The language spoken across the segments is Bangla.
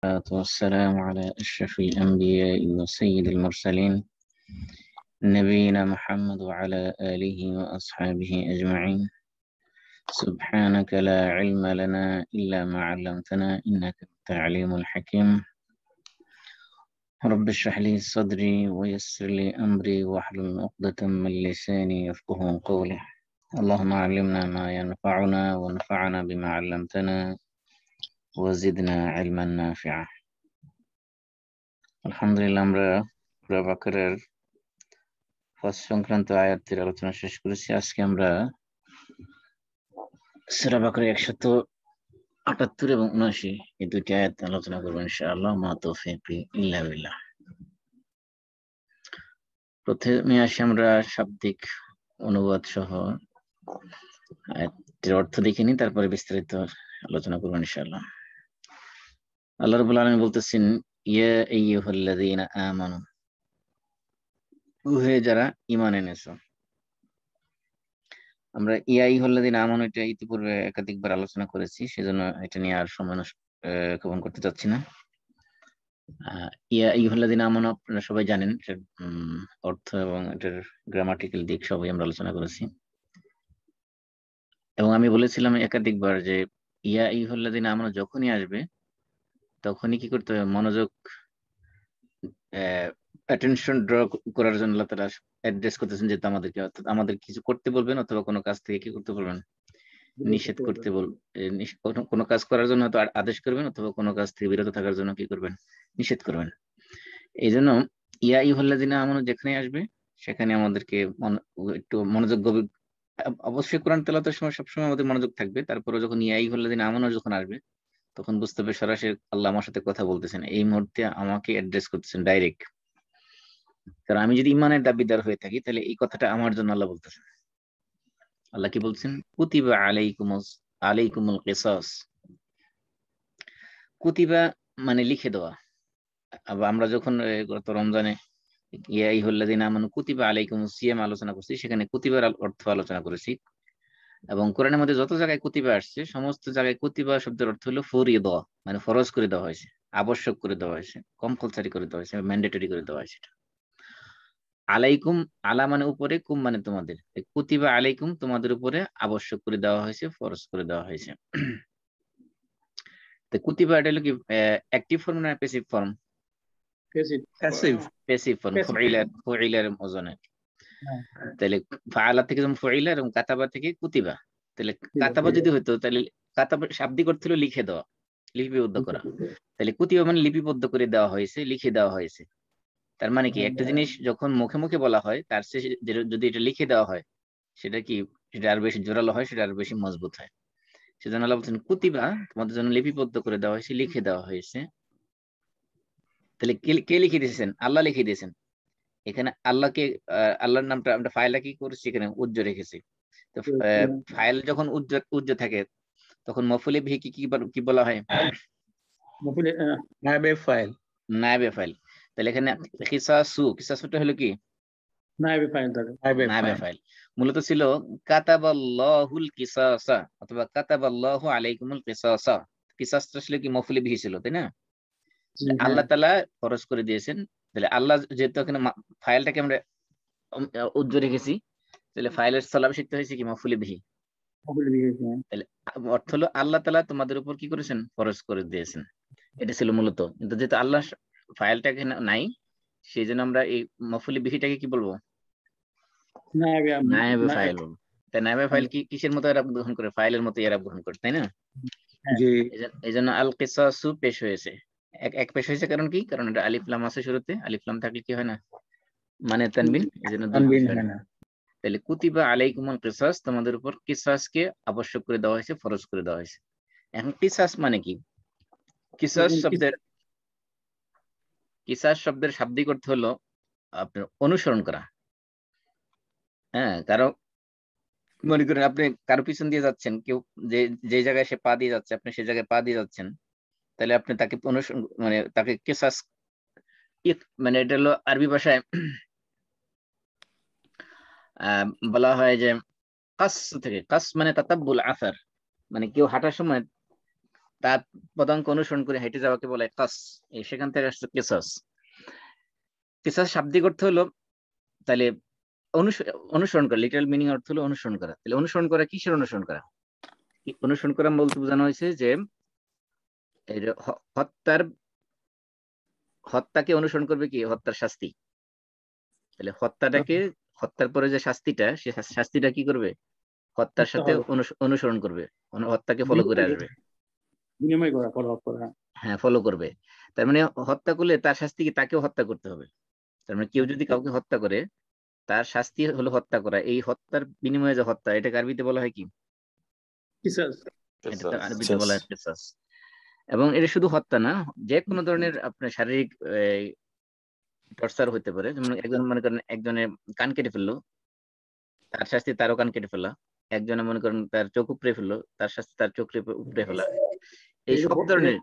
والصلاة والسلام على أشرف الأنبياء وسيد المرسلين نبينا محمد وعلى آله وأصحابه أجمعين. سبحانك لا علم لنا إلا ما علمتنا إنك أنت العليم الحكيم. رب اشرح لي صدري ويسر لي أمري واحلل عقدة من لساني يفقه قولي. اللهم علمنا ما ينفعنا وانفعنا بما علمتنا وزدنا علما نافعا. আলহামদুলিল্লাহ, আমরা সূরা বাকারার ফার্স্ট সংক্রান্ত আয়াতের আলোচনা শেষ করেছি। আজকে আমরা সূরা বাকারার 178 এবং 79 এই দুটি আয়াত আলোচনা করবো ইনশাআল্লাহ। মা তৌফিক ইল্লা বিল্লাহ। প্রথমে আসি আমরা শাব্দিক অনুবাদ সহ আয়াতের অর্থ দেখে নিই, তারপরে বিস্তারিত আলোচনা করবো ইনশাআল্লাহ। আল্লাহ রাব্বুল আলামিন বলতেছেন, ইয়া আইয়ুহাল্লাযীনা আমানু, হে যারা ঈমান এনেছো। আমরা ইয়া আইয়ুহাল্লাযীনা আমানু এটা ইতিপূর্বে একাধিকবার আলোচনা করেছি, সেজন্য এটা নিয়ে আর সময় ক্ষেপণ করতে চাচ্ছি না। ইয়া আইয়ুহাল্লাযীনা আমানু আপনারা সবাই জানেন, এটার অর্থ এবং এটার গ্রামাটিক্যাল দিক সবই আমরা আলোচনা করেছি। এবং আমি বলেছিলাম একাধিকবার যে ইয়া আইয়ুহাল্লাযীনা আমানু যখনই আসবে তখনই কি করতে হবে, মনোযোগ অ্যাটেনশন ড্র করার জন্য আল্লাহ তাআলা অ্যাড্রেস করতেছেন যে আমাদেরকে, অর্থাৎ আমাদের কিছু করতে বলবেন অথবা কোনো কাজ থেকে কি করতে বলবেন, নিষেধ করতে কোনো কাজ করার জন্য হয়তো আদেশ করবেন অথবা কোনো কাজ থেকে বিরত থাকার জন্য কি করবেন, নিষেধ করবেন। এই জন্য ইয়া আইয়ুহাল্লাযীনা আমানু যেখানে আসবে সেখানে আমাদেরকে একটু মনোযোগ গভীর, অবশ্যই কোরআন তেলাওয়াতের সময় সবসময় আমাদের মনোযোগ থাকবে, তারপরে যখন ইয়া আইয়ুহাল্লাযীনা আমানু যখন আসবে তখন বুঝতে হবে সরাসরি আল্লাহ আমার সাথে কথা বলতেছেন, এই মুহূর্তে আমাকে অ্যাড্রেস করতেছেন ডাইরেক্ট। কারণ আমি যদি ইমানের দাবিদার হয়ে থাকি তাহলে এই কথাটা আমার জন্য আল্লাহ বলতেছেন। আল্লাহ কি বলছেন, কুতিবা আলাইকুমুল কিসাস। কুতিবা মানে লিখে দেওয়া। আবার আমরা যখন গত রমজানে ইয়া আইয়ুহাল্লাযীনা আমানু কুতিবা আলাইকুমুস সিয়াম আলোচনা করছি, সেখানে কুতিবার অর্থ আলোচনা করেছি। এবং কোরআনের মধ্যে যত জায়গায় কুতিবা আসছে সমস্ত জায়গায় কুতিবা শব্দের অর্থ হলো ফরিদা, মানে ফরজ করে দেওয়া হয়েছে, আবশ্যক করে দেওয়া হয়েছে, কম্পালসারি করে দেওয়া হয়েছে, ম্যান্ডেটরি করে দেওয়া হয়েছে। আলাইকুম, আলা মানে উপরে, কুম মানে তোমাদের, কুতিবা আলাইকুম তোমাদের উপরে আবশ্যক করে দেওয়া হয়েছে, ফরজ করে দেওয়া হয়েছে। তো কুতিবা এটা হলো কি অ্যাক্টিভ ফর্ম না প্যাসিভ ফর্ম? প্যাসিভ ফর্ম, ফুইলার ওজনে। তাহলে ফাআলা থেকে যেমন ফুইলা এবং কাতাবা থেকে কুতিবা। তাহলে কাতাবা যদি হতো তাহলে কাতাবা শাব্দিক অর্থ হলো লিখে দেওয়া, লিপিবদ্ধ করা। তাহলে কুতিবা মানে লিপিবদ্ধ করে দেওয়া হয়েছে, লিখে দেওয়া হয়েছে। তার মানে কি, একটা জিনিস যখন মুখে মুখে বলা হয় তার চেয়ে যদি এটা লিখে দেওয়া হয় সেটা কি, সেটা আরো বেশি জোরালো হয়, সেটা আরো বেশি মজবুত হয়। সেজন্য আল্লাহ বলছেন কুতিবা তোমাদের জন্য লিপিবদ্ধ করে দেওয়া হয়েছে, লিখে দেওয়া হয়েছে। তাহলে কে লিখে দিয়েছেন? আল্লাহ লিখে দিয়েছেন। এখানে আল্লাহকে, আল্লাহর নামটা আমরা ফাইলটা কি করেছি, এখানে উজ্জ রেখেছি। তো ফাইল যখন উজ্জ থাকে তখন মফুলে বিহি কি বলা হয়? নায়েবে ফাইল। নায়েবে ফাইল। তাহলে এখানে কিসাসুটা হলো কি? নায়েবে ফাইল। মূলত ছিল কাতাবাল্লাহুল কিসাসা অথবা কাতাবাল্লাহু আলাইকুমুল কিসাসা। কিসাসটা ছিল কি, মফুলে বিহি ছিল, তাই না? আল্লাহ তাআলা ফরজ করে দিয়েছেন। তাহলে আল্লাহ যেহেতু এখানে ফাইলটাকে আমরা উজ্জ্ব রেখেছি, তাহলে ফাইলের সালাম শিখতে হয়েছে কি, মফুলে বিহি। তাহলে অর্থ হলো আল্লাহ তাআলা তোমাদের উপর কি করেছেন, ফরজ করে দিয়েছেন। এটা ছিল মূলত। কিন্তু যেহেতু আল্লাহ ফাইলটা এখানে নাই, সেই জন্য আমরা এই মফুলে বিহিটাকে কি বলবো, নায়েবে ফাইল বলবো। তাই নায়েবে ফাইল কিসের মতো এরা গ্রহণ করে? ফাইলের মতো এরা গ্রহণ করে, তাই না? এই জন্য আল কিসাসু পেশ হয়েছে, এক পেশ হয়েছে। কারণ কি? কারণ এটা আলিফ লাম আছে শুরুতে, আলিফ লাম থাকলে কি হয় না, মানে তানবিন, এই জন্য তানবিন হয় না। তাহলে কুতিবা আলাইকুমুল কিসাস তোমাদের উপর কিসাসকে আবশ্যক করে দেওয়া হয়েছে, ফরজ করে দেওয়া হয়েছে। এখন কিসাস মানে কি? কিসাস শব্দের শাব্দিক অর্থ হলো আপনার অনুসরণ করা। হ্যাঁ, মনে করেন আপনি কারো পিছন দিয়ে যাচ্ছেন, কেউ যে জায়গায় সে পা দিয়ে যাচ্ছে আপনি সে জায়গায় পা দিয়ে যাচ্ছেন, তাহলে আপনি তাকে অনুসরণ, মানে তাকে কিসাস, মানে এটা হলো আরবি ভাষায় বলা হয় যে কাস থেকে, কাস মানে তাতাব্বুল আসার, মানে কেউ হাঁটার সময় তার পদাঙ্ক অনুসরণ করে হেঁটে যাওয়াকে বলে কাস। সেখান থেকে আসছে কিসাস। কিসাস শাব্দিক অর্থ হলো তাহলে অনুসরণ করা, লিটারাল মিনিং অর্থ হলো অনুসরণ করা। তাহলে অনুসরণ করা কিসের অনুসরণ করা? অনুসরণ করা বলতে বোঝানো হয়েছে যে হত্যাকে অনুসরণ করবে কি? হত্যার শাস্তি। তাহলে হত্যার পরে যে শাস্তিটা, সে শাস্তিটা কি করবে? হত্যার সাথে অনুসরণ করবে, হত্যাকে ফলো করে আসবে, বিনিময় করা, ফলো করা। হ্যাঁ, ফলো করবে। তার মানে হত্যা করলে তার শাস্তি কি? তাকেও হত্যা করতে হবে। তার মানে কেউ যদি কাউকে হত্যা করে, তার শাস্তি হলো হত্যা করা। এই হত্যার বিনিময়ে যে হত্যা, এটা আরবিতে বলা হয় কি? কিসাস। এটা আরবিতে বলা হয় কিসাস। এবং এটা শুধু হত্যা না, যে কোনো ধরনের আপনার শারীরিক টর্চার হতে পারে। যেমন একজন মনে করেন একজনের কান কেটে ফেললো, তার শাস্তি তারও কান কেটে ফেলা। একজনে মনে করেন তার চোখ উপড়ে ফেললো, তার শাস্তি তার চোখ উপড়ে ফেলা। এই সব ধরনের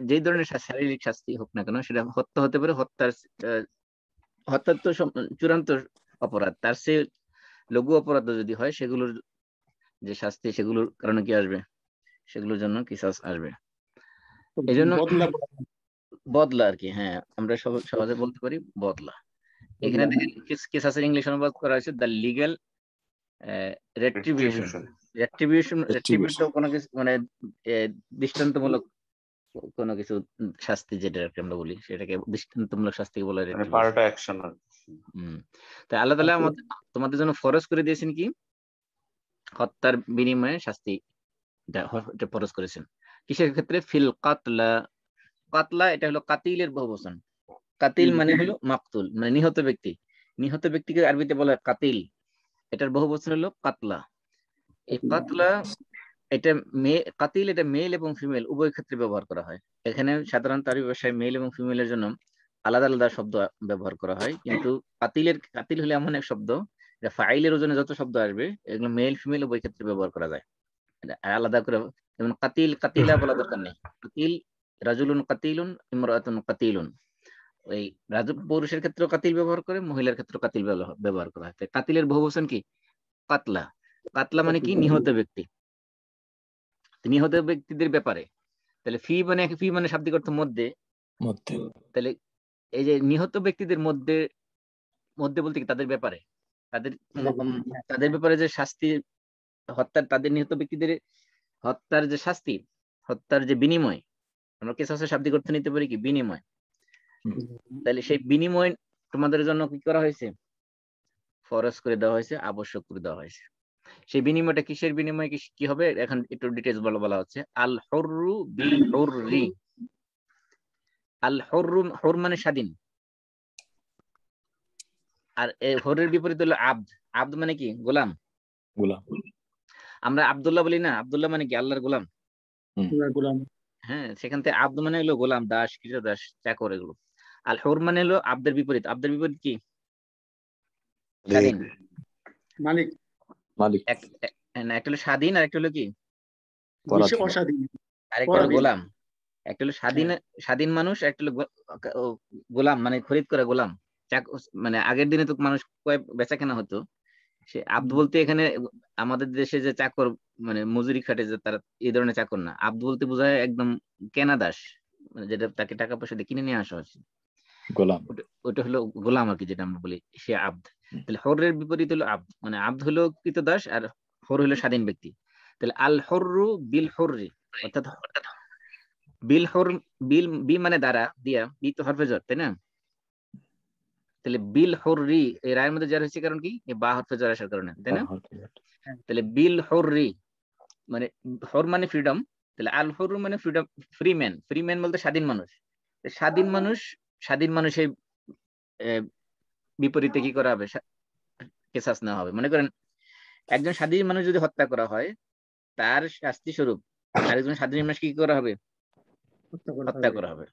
যেই ধরনের শারীরিক শাস্তি হোক না কেন, সেটা হত্যা হতে পারে। হত্যার তো চূড়ান্ত অপরাধ। তার সে লঘু অপরাধ যদি হয়, সেগুলোর যে শাস্তি, সেগুলোর কারণে কি আসবে? সেগুলোর জন্য কিসাস আসবে। এই জন্য বদলা আর কি। হ্যাঁ, আমরা সহজে বলতে পারি বদলা। এখানে দেখেন কিসাসের ইংলিশ অনুবাদ করা হয়েছে দ্য লিগ্যাল রেট্রিবিউশন। রেট্রিবিউশন কোনো কিছু মানে দৃষ্টান্তমূলক কোনো কিছু শাস্তি, যেটা আমরা বলি, সেটাকে দৃষ্টান্তমূলক শাস্তি বলা হয়। তাই আল্লাহ তাআলা তোমাদের জন্য ফরজ করে দিয়েছেন কি? হত্যার বিনিময়ে শাস্তি ফরজ করেছেন। কিসের ক্ষেত্রে? ফিল কাতলা। কাতলা এটা হলো কাতিলের বহুবচন। কাতিল মানে হলো মাকতুল, মানে নিহত ব্যক্তি। নিহত ব্যক্তিকে আরবিতে বলা হয় কাতিল। এটার বহুবচন হলো কাতলা। এই কাতলা এটা কাতিল, এটা মেল এবং ফিমেল উভয় ক্ষেত্রে ব্যবহার করা হয়। এখানে সাধারণত আরবি ভাষায় মেল এবং ফিমেলের জন্য আলাদা আলাদা শব্দ ব্যবহার করা হয়, কিন্তু কাতিল হলে এমন এক শব্দ, এটা ফাইলের ওজনে যত শব্দ আসবে, এগুলো মেল ফিমেল উভয় ক্ষেত্রে ব্যবহার করা যায়। আলাদা করে যেমন কাতিলা বলা দরকার নেই। কাতিল রাজুলুন কাতিলুন ইমরাতুন কাতিলুন। ওই পুরুষের ক্ষেত্রে কাতিল ব্যবহার করে, মহিলার ক্ষেত্রে কাতিল ব্যবহার করা হয়। কাতিলের বহুবচন কি? কাতলা। কাতলা মানে কি? নিহত ব্যক্তি। নিহত ব্যক্তিদের ব্যাপারে। তাহলে ফি মানে শাব্দিক অর্থ মধ্যে। তাহলে এই যে নিহত ব্যক্তিদের মধ্যে বলতে কি? তাদের ব্যাপারে, তাদের ব্যাপারে যে শাস্তি, তাদের নিহত ব্যক্তিদের হত্যার যে শাস্তি, হত্যার যে বিনিময়, আমরা কিসাসের শাব্দিক অর্থ নিতে পারি কি? বিনিময়। তাহলে সেই বিনিময় তোমাদের জন্য কি করা হয়েছে? ফরজ করে দেওয়া হয়েছে, আবশ্যক করে দেওয়া হয়েছে। সেই বিনিময়টা কিসের বিনিময়, কি হবে? এখন একটু ডিটেইলস বলা হচ্ছে। আল হুররু বিল হুররি। আল হুররু, হুর মানে স্বাধীন, আর হুরের বিপরীত হলো আব্দ। আব্দ মানে কি? গোলাম। আমরা আব্দুল্লাহ বলি না? আব্দুল্লাহ মানে কি? আল্লাহর গোলাম। হ্যাঁ, সেখান থেকে আব্দ মানে হলো গোলাম, দাস, কৃতদাস, চাকর, এগুলো। আল হুর মানে হলো আব্দের বিপরীত। আব্দের বিপরীত কি? স্বাধীন, মালিক। একটা হলো স্বাধীন, আর একটা হলো কি? আরেকটা হলো গোলাম। একটা হলো স্বাধীন মানুষ, একটা হলো গোলাম, মানে খরিদ করে গোলাম। মানে আগের দিনে তো মানুষ বেচা কেনা হতো। সে আব্দ বলতে এখানে আমাদের দেশে যে চাকর, মানে মজুরি খাটে যে, তারা এই ধরনের চাকর না। আব্দ বলতে বোঝায় একদম কেনা দাস, মানে যেটা তাকে টাকা পয়সা দিয়ে কিনে নিয়ে আসা হচ্ছে, গোলাম। ওটা হলো গোলাম আর কি, যেটা আমরা বলি সে আব্দ। তাহলে হরের বিপরীত হলো আব্দ, মানে আব্দ হলো কৃতদাস, আর হর হলো স্বাধীন ব্যক্তি। তাহলে আল হররু বিল হররি, অর্থাৎ বিল হর, বি মানে দ্বারা, দিয়া, বি তো হরফে জর, তাই না? তাহলে বিল হররি, এই রায়ের মধ্যে জার হয়েছে কারণ কি? বা হরফে জর আসার কারণে, তাই না? তাহলে বিল হররি মানে হর মানে ফ্রিডম। তাহলে আল হররু মানে ফ্রিডম, ফ্রি ম্যান বলতে স্বাধীন মানুষ। স্বাধীন মানুষের বিপরীতে কি করা হবে? কেসাস নেওয়া হবে। মনে করেন একজন স্বাধীন মানুষ যদি হত্যা করা হয়, তার শাস্তি স্বরূপ আরেকজন স্বাধীন মানুষ কি করা হবে? হত্যা করা হবে।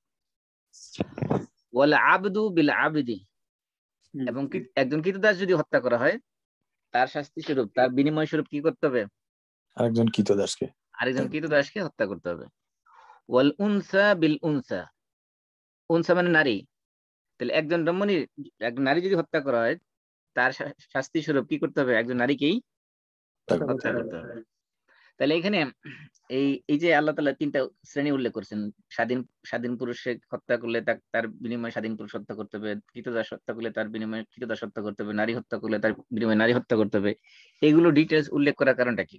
ওয়াল আবদু বিল আবদি, এবং একজন কৃতদাস যদি হত্যা করা হয়, তার শাস্তি স্বরূপ, তার বিনিময় স্বরূপ কি করতে হবে? আরেকজন কৃতদাসকে হত্যা করতে হবে। ওয়াল উনসা বিল উনসা, উনসা মানে নারী। তাহলে একজন নারী যদি হত্যা করা হয়, তার শাস্তি স্বরূপ কি করতে হবে? একজন নারীকেই হত্যা করতে হবে। তাহলে এখানে এই এই যে আল্লাহ তাআলা তিনটা শ্রেণী উল্লেখ করেছেন, স্বাধীন পুরুষকে হত্যা করলে তার বিনিময়ে স্বাধীন পুরুষ হত্যা করতে হবে, কৃতদাস হত্যা করলে তার বিনিময়ে কৃতদাস হত্যা করতে হবে, নারী হত্যা করলে তার বিনিময়ে নারী হত্যা করতে হবে। এগুলো ডিটেলস উল্লেখ করার কারণটা কি?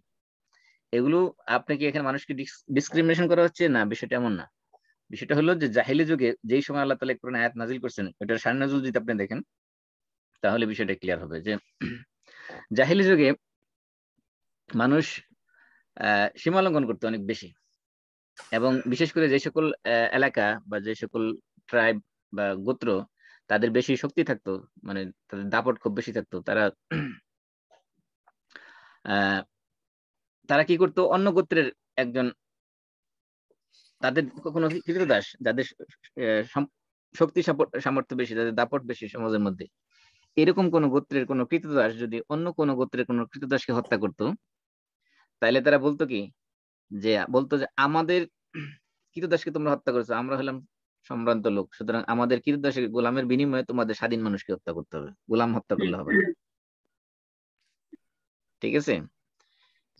এগুলো আপনাকে এখানে মানুষকে ডিসক্রিমিনেশন করা হচ্ছে না, বিষয়টা এমন না। বিষয়টা হলো যে জাহিলি যুগে যেই সময় আল্লাহ তাআলা কোরআন আয়াত নাজিল করছেন, এটার শান নাজুল যদি আপনি দেখেন তাহলে বিষয়টা ক্লিয়ার হবে যে জাহিলি যুগে মানুষ সীমা লঙ্ঘন করতে অনেক বেশি, এবং বিশেষ করে যে সকল এলাকা বা যে সকল ট্রাইব বা গোত্র তাদের বেশি শক্তি থাকতো, মানে তাদের দাপট খুব বেশি থাকতো, তারা কি করতো, অন্য গোত্রের একজন, তাদের কোনো কৃতদাস যাদের শক্তি সামর্থ্য বেশি, যাদের দাপট বেশি সমাজের মধ্যে, এরকম কোন গোত্রের কোন কৃতদাস যদি অন্য কোন গোত্রের কোন কৃতদাসকে হত্যা করতো, তাহলে তারা বলতো কি, বলতো যে আমাদের কৃতদাসকে তোমরা হত্যা করেছো, আমরা হলাম সম্ভ্রান্ত লোক, সুতরাং আমাদের কৃতদাসের গোলামের বিনিময়ে তোমাদের স্বাধীন মানুষকে হত্যা করতে হবে, গোলাম হত্যা করলে হবে না। ঠিক আছে?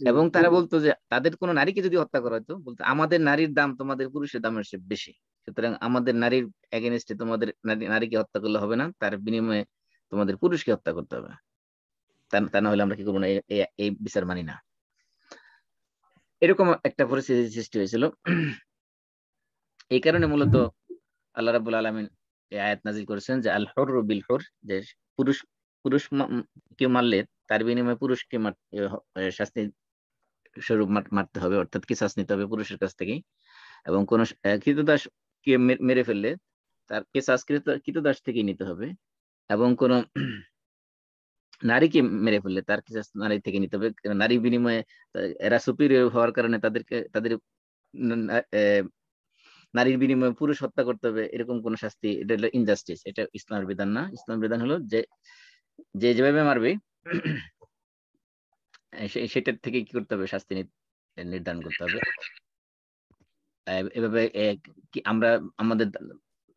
এবং তারা বলতো যে তাদের কোন নারীকে যদি হত্যা করা হতো, বলতো আমাদের নারীর দাম তোমাদের পুরুষের দামের চেয়ে বেশি, সুতরাং আমাদের নারীর এগেনস্টে তোমাদের নারীকে হত্যা করলে হবে না, তার বিনিময়ে তোমাদের পুরুষকে হত্যা করতে হবে, তা না হলে আমরা কি করবো না, এই বিচার মানি না। এরকম একটা পরিস্থিতি সৃষ্টি হয়েছিল। এই কারণে মূলত আল্লাহ রাব্বুল আলামিন এই আয়াত নাযিল করেছেন যে আল হুররু বিল হুর, যে পুরুষ পুরুষ কেউ মারলে তার বিনিময়ে পুরুষকে শাস্তি স্বরূপ মারতে হবে, অর্থাৎ কিসাস নিতে হবে পুরুষের কাছ থেকে। এবং কোন কৃতদাস কে মেরে ফেললে তার কিসাস কৃতদাস থেকেই নিতে হবে। এবং কোন নারীকে মেরে ফেললে তার কিসাস নারী থেকে নিতে হবে। নারী বিনিময়ে এরা সুপিরিয়র হওয়ার কারণে তাদের নারীর বিনিময়ে পুরুষ হত্যা করতে হবে, এরকম কোন শাস্তি, এটা হলো ইনজাস্টিস, এটা ইসলামের বিধান না। ইসলামের বিধান হলো যে যেভাবে মারবে সেটার থেকে কি করতে হবে, শাস্তি নির্ধারণ করতে হবে। এভাবে আমরা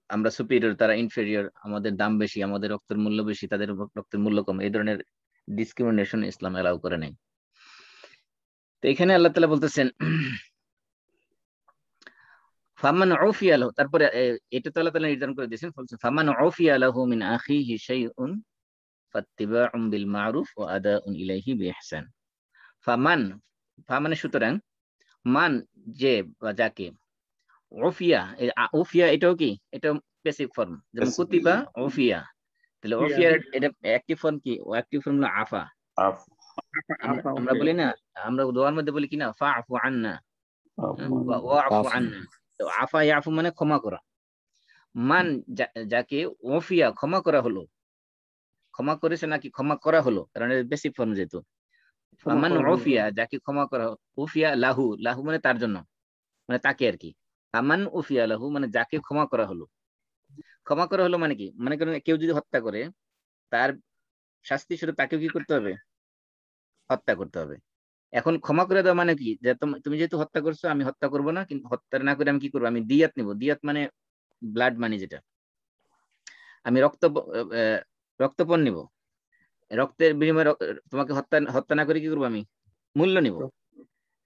আমরা সুপিরিয়র, তারা ইনফেরিয়র, আমাদের দাম বেশি, আমাদের রক্তের মূল্য বেশি, তাদের রক্তের মূল্য কম, এই ধরনের ডিসক্রিমিনেশন ইসলাম এলাও করে নাই। তো এখানে আল্লাহ তাআলা বলতেছেন ফামান উফিয়া লাহু, তারপরে এটা তো আল্লাহ তাআলা নির্ধারণ করে দিয়েছেন, ফামান উফিয়া লাহু মিন আখিহি শাইউন ফাত্তিবাউন বিল মারুফ ওয়া আদাউন ইলাইহি বিইহসান। ফামান সুতরাং, মান যে বা যাকে, উফিয়া উফিয়া এটাও কি, এটা প্যাসিভ ফর্ম, যেমন কুতিবা উফিয়া, তাহলে উফিয়ার এটা অ্যাকটিভ ফর্ম কি, ও অ্যাকটিভ ফর্ম হলো আফা। আমরা বলি না, আমরা দোয়ার মধ্যে বলি কিনা ফাআফু আন্না ওয়াফু আন্না, তো আফা ইয়াফু মানে ক্ষমা করা। মান যাকে ওফিয়া ক্ষমা করা হলো, ক্ষমা করেছে নাকি ক্ষমা করা হলো, কারণ এর বেসিক ফর্ম যেহেতু। মান ওফিয়া যাকে ক্ষমা করা, উফিয়া লাহু, লাহু মানে তার জন্য, মানে তাকে আর কি। আমান উফিয়া লাহু মানে যাকে ক্ষমা করা হলো। ক্ষমা করা হলো মানে কি, মানে করেন কেউ যদি হত্যা করে তার শাস্তি স্বরূপ তাকেও কি করতে হবে, হত্যা করতে হবে। এখন ক্ষমা করে দেওয়া মানে কি, যে তুমি যেহেতু হত্যা করছো আমি হত্যা করবো না, কিন্তু হত্যা না করে আমি কি করবো, আমি দিয়াত নিব। দিয়াত মানে ব্লাড মানি, যেটা আমি রক্তপণ নিব, রক্তের বিনিময়ে তোমাকে হত্যা না করে কি করবো, আমি মূল্য নিব।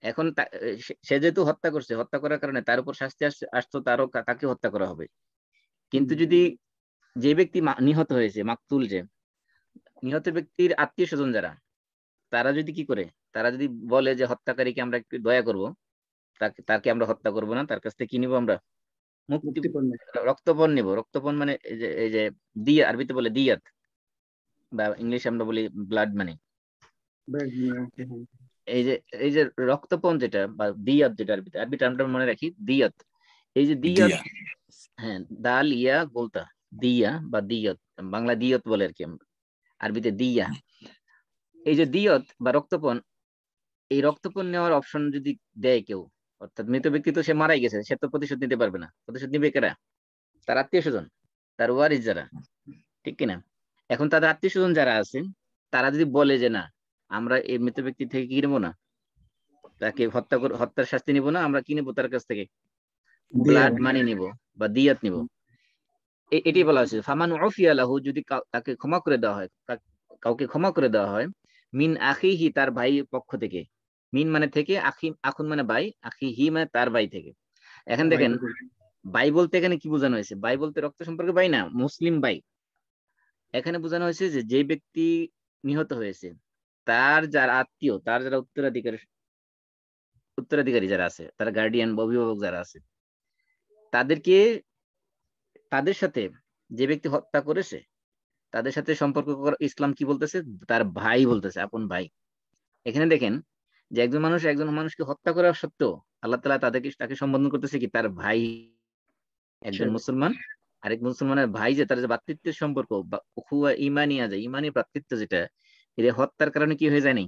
এখন সে যেহেতু হত্যা করছে, হত্যা করার কারণে তার উপর শাস্তি আসতো, তাকে হত্যা করা হবে। কিন্তু যদি যে ব্যক্তি নিহত হয়েছে, মাকতুল, যে নিহত ব্যক্তির আত্মীয় স্বজন যারা, তারা যদি কি করে, তারা যদি বলে যে হত্যাকারীকে আমরা একটু দয়া করব, তাকে আমরা হত্যা করব না, তার কাছ থেকে কি নিব, আমরা রক্তপণ নিব। রক্তপণ মানে এই যে দিয়া, আরবিতে বলে দিয়াত, বা ইংলিশে আমরা বলি ব্লাড মানি। এই যে রক্তপণ যেটা বা দিয়াত, যেটা আরবি টার্মটা মনে রাখি, দিয়াত। এই যে দিয়াত, হ্যাঁ, দাল ইয়া বলতা, দিয়া বা দিয়ত, বাংলা দিয়ত বলে আর কি, আমরা আরবিতে দিয়া। এই যে দিয়ত বা রক্তপণ, এই রক্তপণ নেওয়ার অপশন যদি দেয় কেউ, অর্থাৎ মৃত ব্যক্তি তো সে মারাই গেছে, সে তো প্রতিশোধ নিতে পারবে না, প্রতিশোধ নিবে কারা, তার আত্মীয় স্বজন, তার ওয়ারিস যারা, ঠিক কিনা। এখন তাদের আত্মীয় স্বজন যারা আছেন, তারা যদি বলে যে না, আমরা এই মৃত ব্যক্তি থেকে কি নেবো না, তাকে হত্যার শাস্তি নিব না, আমরা কি নেবো তার কাছ থেকে, ব্লাড মানি নিব বা দিয়াত নিব, এটি বলা হয়েছে। ফামান উফিয়া লাহু, যদি তাকে ক্ষমা করে দেওয়া হয়, কাউকে ক্ষমা করে দেওয়া হয়, মিন আখিহি তার ভাই পক্ষ থেকে, মিন মানে থেকে, আখুন মানে ভাই, আখি হি মানে তার ভাই থেকে। এখন দেখেন ভাই বলতে এখানে কি বোঝানো হয়েছে? ভাই বলতে রক্ত সম্পর্কে ভাই না, মুসলিম ভাই। এখানে বোঝানো হয়েছে যে যে ব্যক্তি নিহত হয়েছে তার যারা আত্মীয়, তার যারা উত্তরাধিকারী যারা আছে, তার গার্ডিয়ান বা অভিভাবক যারা আছে, তাদেরকে, তাদের সাথে যে ব্যক্তি হত্যা করেছে তাদের সাথে সম্পর্ক ইসলাম কি বলতেছে? তার ভাই বলতেছে, আপন ভাই। এখানে দেখেন যে একজন মানুষকে হত্যা করা সত্ত্বেও আল্লাহ তাআলা তাকে সম্বোধন করতেছে কি? তার ভাই। একজন মুসলমান আরেক মুসলমানের ভাই, যে তার যে ভ্রাতৃত্বের সম্পর্ক বা উখুয়া ঈমানিয়া, যে ঈমানি ভ্রাতৃত্ব, যেটা এটা হত্যার কারণে কি হয়ে যায় নাই?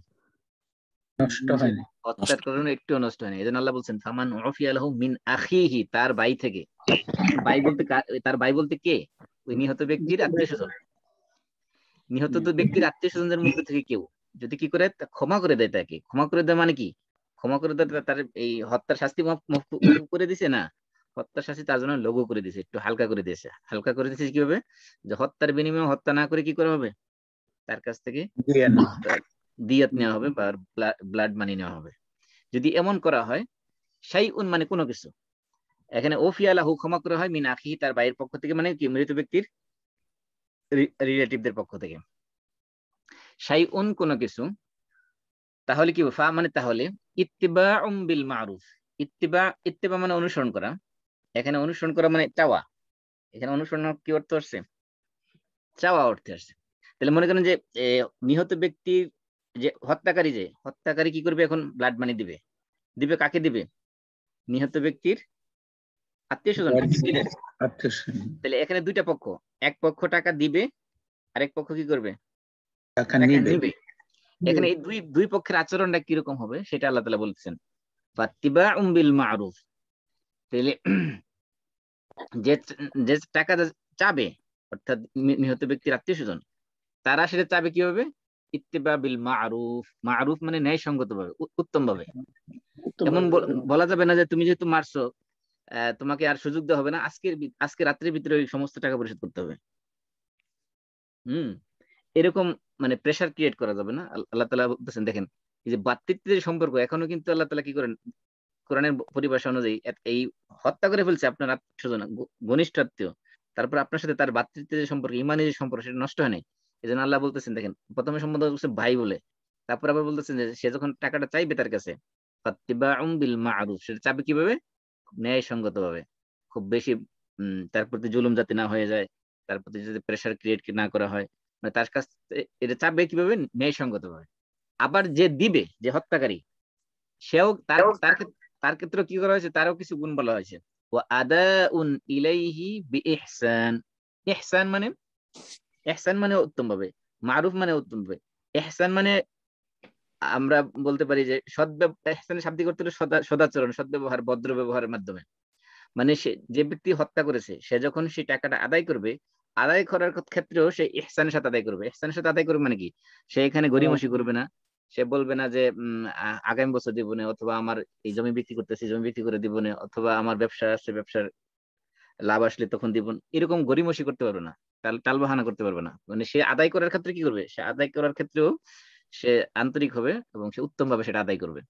নষ্ট হয়নি। হত্যার কারণে একটু নষ্ট হয়নি। এজন্য আল্লাহ বলছেন ফামান উফিয়া লাহু মিন আখিহি, তার ভাই থেকে। ভাই বলতে তার ভাই বলতে কে? ওই নিহত ব্যক্তির আত্মীয় স্বজন। নিহত তো ব্যক্তির আত্মীয় স্বজনদের মধ্যে থেকে কেউ যদি কি করে ক্ষমা করে দেয়, তাকে ক্ষমা করে দেয় মানে কি? ক্ষমা করে দেয়, তার এই হত্যার শাস্তি মাফ করে দিছে না, হত্যার শাস্তি তার জন্য লঘু করে দিছে, একটু হালকা করে দিয়েছে। হালকা করে দিয়েছে কিভাবে? যে হত্যার বিনিময়ে হত্যা না করে কি করা হবে? তার কাছ থেকে দিয়াত নেওয়া হবে বা ব্লাড মানি নেওয়া হবে। যদি এমন করা হয়, শাইউন মানে কোনো কিছু, এখানে ওফিয়া লাহু ক্ষমা করা হয় মিন আখিহি, তার ভাইয়ের পক্ষ থেকে, মানে কি মৃত ব্যক্তির রিলেটিভদের পক্ষ থেকে। শাইউন কোনো কিছু, তাহলে কি ফা মানে তাহলে ইত্তিবাউম বিল মারুফ। ইত্তিবা মানে অনুসরণ করা। এখানে অনুসরণ করা মানে চাওয়া। এখানে অনুসরণ কি অর্থ আসছে? চাওয়া অর্থে আসছে। তাহলে মনে করেন যে নিহত ব্যক্তির যে হত্যাকারী কি করবে? এখন ব্লাড মানি দিবে। দিবে কাকে দিবে? নিহত ব্যক্তির আত্মীয় স্বজনকে দিবে। তাহলে এখানে দুইটা পক্ষ, এক পক্ষ টাকা দিবে, আরেক পক্ষ কি করবে? টাকা নিবে। এখানে এই দুই পক্ষের আচরণটা কিরকম হবে সেটা আল্লাহ তাআলা বলতেছেন, ফাত্তিবাউম বিল মারুফ। তাহলে যে যে টাকা চাবে, অর্থাৎ নিহত ব্যক্তির আত্মীয় স্বজন, তারা সেটা চাবে কিভাবে? ইত্তিবা বিল মারুফ। মারুফ মানে ন্যায়সঙ্গত ভাবে, উত্তম ভাবে। এমন বলা যাবে না যে তুমি যেহেতু মারছো, তোমাকে আর সুযোগ দেওয়া হবে না, আজকে রাত্রের ভিতরে ওই সমস্ত টাকা পরিশোধ করতে হবে। এরকম মানে প্রেসার ক্রিয়েট করা যাবে না। আল্লাহ তাআলা বলতেছেন, দেখেন এই যে ভ্রাতৃত্বের সম্পর্ক, এখনো কিন্তু আল্লাহ তাআলা কি করেন? কোরআনের পরিভাষা অনুযায়ী এই হত্যা করে ফেলছে আপনার আত্মীয় স্বজন, ঘনিষ্ঠ আত্মীয়, তারপর আপনার সাথে তার ভ্রাতৃত্বের যে সম্পর্ক, ইমানের যে সম্পর্ক, সেটা নষ্ট হয় নাই। এই জন্য আল্লাহ বলতেছেন, দেখেন প্রথমে সম্বোধন করছে ভাই বলে, তারপর আবার বলতেছেন যে সে যখন টাকাটা চাইবে তার কাছে, ফাত্তিবাউম বিল মারুফ, সেটা চাবে কিভাবে? ন্যায়সঙ্গত ভাবে, খুব বেশি তার প্রতি জুলুম যাতে না হয়ে যায়, তার প্রতি যদি প্রেসার ক্রিয়েট না করা হয়, মানে তার কাছে এটা চাবে কিভাবে? ন্যায়সঙ্গত ভাবে। আবার যে দিবে, যে হত্যাকারী, সেও তার ক্ষেত্রে কি করা হয়েছে? তারও কিছু গুণ বলা হয়েছে। ওয়া আদাউন ইলাইহি বিইহসান। ইহসান মানে উত্তম ভাবে, মারুফ মানে উত্তম ভাবে, ইহসান মানে আমরা বলতে পারি যে ইহসানের শাব্দিক অর্থ হলো সদাচরণ, সদ্ব্যবহার, ভদ্র ব্যবহারের মাধ্যমে। মানে সে যে ব্যক্তি হত্যা করেছে, সে যখন সেই টাকাটা আদায় করবে, আদায় করার ক্ষেত্রেও সে ইহসানের সাথে আদায় করবে। ইহসানের সাথে আদায় করবে মানে কি? সে এখানে গড়িমসি করবে না। সে বলবে না যে আগামী বছর দিব না, অথবা আমার এই জমি বিক্রি করতেছি, জমি বিক্রি করে দিব না, অথবা আমার ব্যবসা আছে, ব্যবসার লাভ আসলে তখন দিব না। এরকম গড়িমসি করতে পারবে না, টাল বাহানা করতে পারবে না। মানে সে আদায় করার ক্ষেত্রে কি করবে? সে আদায় করার ক্ষেত্রেও সে আন্তরিক হবে এবং সে উত্তম ভাবে সেটা আদায় করবে।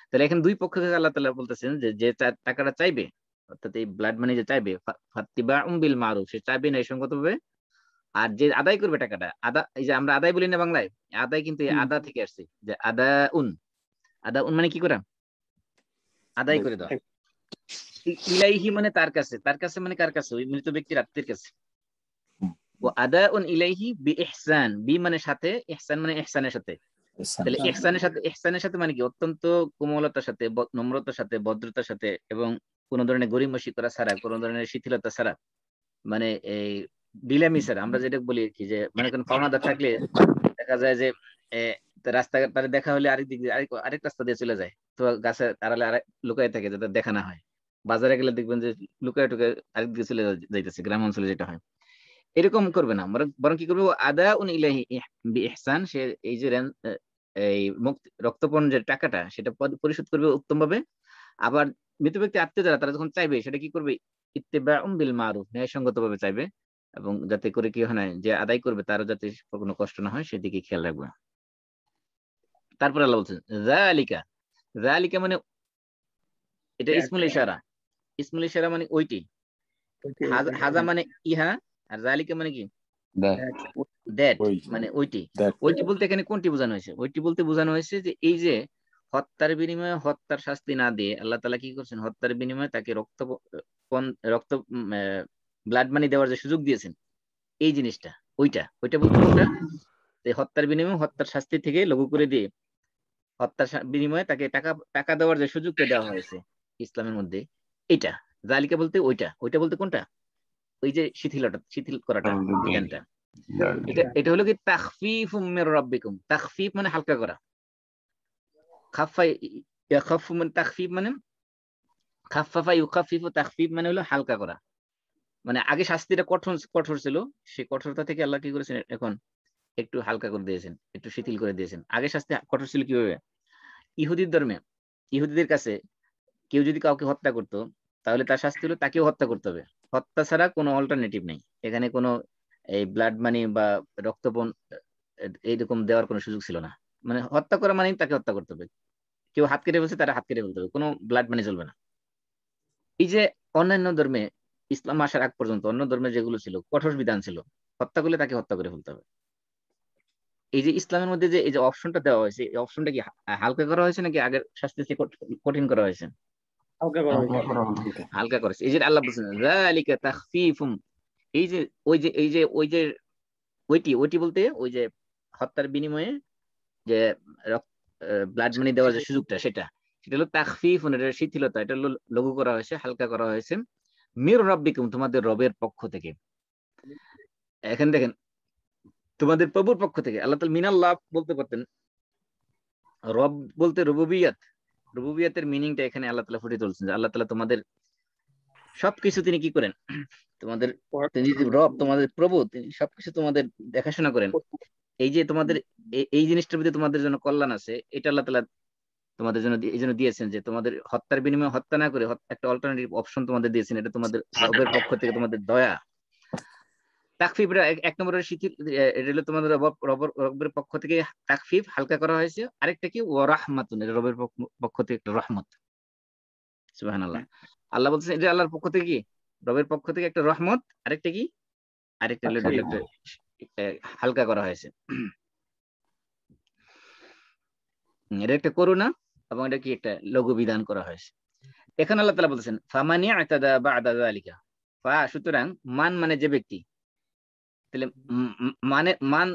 তাহলে এখন দুই পক্ষ থেকে আল্লাহ তাআলা বলতেছেন যে যে টাকাটা চাইবে, অর্থাৎ এই ব্লাড মানি যে চাইবে, ফাত্তিবাউম বিল মারুফ, সে চাইবে ন্যায়সঙ্গত ভাবে। আর যে আদায় করবে টাকাটা, এই যে আমরা আদায় বলি না বাংলায়, আদায় কিন্তু এই আদা থেকে আসছে, যে আদা উন মানে কি করা? আদায় করে দেওয়া। ইলাইহি মানে তার কাছে, তার কাছে মানে কার কাছে? ওই মৃত ব্যক্তির আত্মীয়ের কাছে। ও আদাউন ইলাইহি বিইহসান, বি মানে সাথে, ইহসান মানে ইহসানের সাথে। তাহলে ইহসানের সাথে মানে কি? অত্যন্ত কোমলতার সাথে, নম্রতার সাথে, ভদ্রতার সাথে, এবং কোন ধরনের গরিমসি করা ছাড়া, কোন ধরনের শিথিলতা ছাড়া, মানে এই ঢিলামি ছাড়া। আমরা যেটা বলি কি, যে মানে কোন পাওনাদার থাকলে দেখা যায় যে রাস্তাঘাট তারা দেখা হলে আরেক দিক দিয়ে আরেক রাস্তা দিয়ে চলে যায়, তো গাছের আড়ালে লুকায় থাকে যাতে দেখা না হয়। বাজারে গেলে দেখবেন যে লুকায় টুকায় আরেক দিকে চলে যাইতেছে, গ্রাম অঞ্চলে যেটা হয়। এরকম করবে না, বরং কি করবে? আদা উন ইলাইহি বিইহসান, সে এই যে এই রক্তপণ যে টাকাটা, সেটা পরিশোধ করবে উত্তম ভাবে। আবার মৃত ব্যক্তি আত্মীয় যারা, তারা যখন চাইবে, সেটা কি করবে? ইত্তিবাউম বিল মারুফ, ন্যায়সঙ্গত ভাবে চাইবে, এবং যাতে করে কি হয় না, যে আদায় করবে তারও যাতে কোনো কষ্ট না হয় সেদিকে খেয়াল রাখবে। তারপর আল্লাহ বলছেন যালিকা, যালিকা মানে এটা ইসমুল ইশারা। ইসমুল ইশারা মানে ওইটি। হাজা মানে ইহা, আর যালিকা মানে কি দ্যাট, মানে ওইটি। ওইটি বলতে এখানে কোনটি বোঝানো হয়েছে? ওইটি বলতে বোঝানো হয়েছে যে এই যে হত্যার বিনিময়ে হত্যার শাস্তি না দিয়ে আল্লাহ তাআলা কি করছেন, হত্যার বিনিময়ে তাকে রক্ত ব্লাড মানি দেওয়ার যে সুযোগ দিয়েছেন, এই জিনিসটা ওইটা বলতে কোনটা? হত্যার বিনিময়ে হত্যার শাস্তি থেকে লঘু করে দিয়ে হত্যার বিনিময়ে তাকে টাকা দেওয়ার যে সুযোগটা দেওয়া হয়েছে ইসলামের মধ্যে, এটা জালিকা বলতে ওইটা বলতে কোনটা? ওই যে শিথিল করাটা, বিধানটা। এটা হলো কি তাখফীফুম মির রাব্বিকুম। তাখফীফ মানে হালকা করা। খাফফা ইয়াখাফফু মানে তাখফীফ, মানে খাফফাফা ইউখাফফিফু, তাখফীফ মানে হলো হালকা করা। মানে আগে শাস্তিটা কঠোর ছিল, সেই কঠোরতা থেকে আল্লাহ কি করেছেন, এখন একটু হালকা করে দিয়েছেন, একটু শিথিল করে দিয়েছেন। আগে শাস্তি কঠোর ছিল কিভাবে? ইহুদির ধর্মে, ইহুদিদের কাছে কেউ যদি কাউকে হত্যা করতো, তাহলে তার শাস্তি হলো তাকেও হত্যা করতে হবে। হত্যা ছাড়া কোনো অল্টারনেটিভ নেই। এখানে কোনো এই ব্লাড মানি বা রক্তপণ এইরকম দেওয়ার কোনো সুযোগ ছিল না। মানে হত্যা করা মানে তাকে হত্যা করতে হবে। কেউ হাত কেটে ফেলছে, তারা হাত কেটে ফেলতে হবে, কোনো ব্লাড মানি চলবে না। এই যে অন্যান্য ধর্মে, ইসলাম আসার আগ পর্যন্ত অন্য ধর্মে যেগুলো ছিল, কঠোর বিধান ছিল, হত্যা করলে তাকে হত্যা করে ফেলতে হবে। এই যে ইসলামের মধ্যে যে এই যে অপশনটা দেওয়া হয়েছে, এই অপশনটা কি হালকা করা হয়েছে নাকি আগের শাস্তি থেকে কঠিন করা হয়েছে? হালকা করেছে। এই যে আল্লাহ বলছেন যালিকা তাখফীফুম, এই যে ওইটি বলতে ওই যে হত্যার বিনিময়ে যে ব্লাড মানি দেওয়ার যে সুযোগটা, সেটা হলো তাখফীফুন, এটা শিথিলতা, এটা হলো লঘু করা হয়েছে, হালকা করা হয়েছে। মির রাব্বিকুম, তোমাদের রবের পক্ষ থেকে। এখন দেখেন, তোমাদের প্রভুর পক্ষ থেকে। আল্লাহ তাআলা মিনাল্লাহ বলতে পারতেন। রব বলতে রুবুবিয়াত, রুবুবিয়াতের মিনিংটা এখানে আল্লাহ তাআলা ফুটিয়ে তুলছেন যে আল্লাহ তাআলা তোমাদের সবকিছু তিনি কি করেন, তোমাদের তিনি যে রব, তোমাদের প্রভু, তিনি সবকিছু তোমাদের দেখাশোনা করেন। এই যে তোমাদের এই জিনিসটার মধ্যে তোমাদের জন্য কল্যাণ আছে, এটা আল্লাহ তাআলা তোমাদের জন্য এই জন্য দিয়েছেন যে তোমাদের হত্যার বিনিময়ে হত্যা না করে একটা অল্টারনেটিভ অপশন তোমাদের দিয়েছেন। এটা তোমাদের রবের পক্ষ থেকে, তোমাদের দয়া। তাকফিফ এক নম্বরের শিথিল, এটা হলো তোমাদের রবের পক্ষ থেকে তাকফিফ, হালকা করা হয়েছে। আরেকটা কি ওয়া রাহমাতুন, এটা রবের পক্ষ থেকে একটা রহমত। সুবহানাল্লাহ। আল্লাহ বলছেন এটা আল্লাহর পক্ষ থেকে কি, রবের পক্ষ থেকে একটা রহমত। আরেকটা কি, আরেকটা হলো একটা হালকা করা হয়েছে। এটা একটা করুণা, এবং এটা কি একটা লঘু বিধান করা হয়েছে। এখন আল্লাহ তাআলা বলছেন ফামানি আতাদা বা'দা যালিকা, সুতরাং মান মানে যে ব্যক্তি, তাহলে মানে মান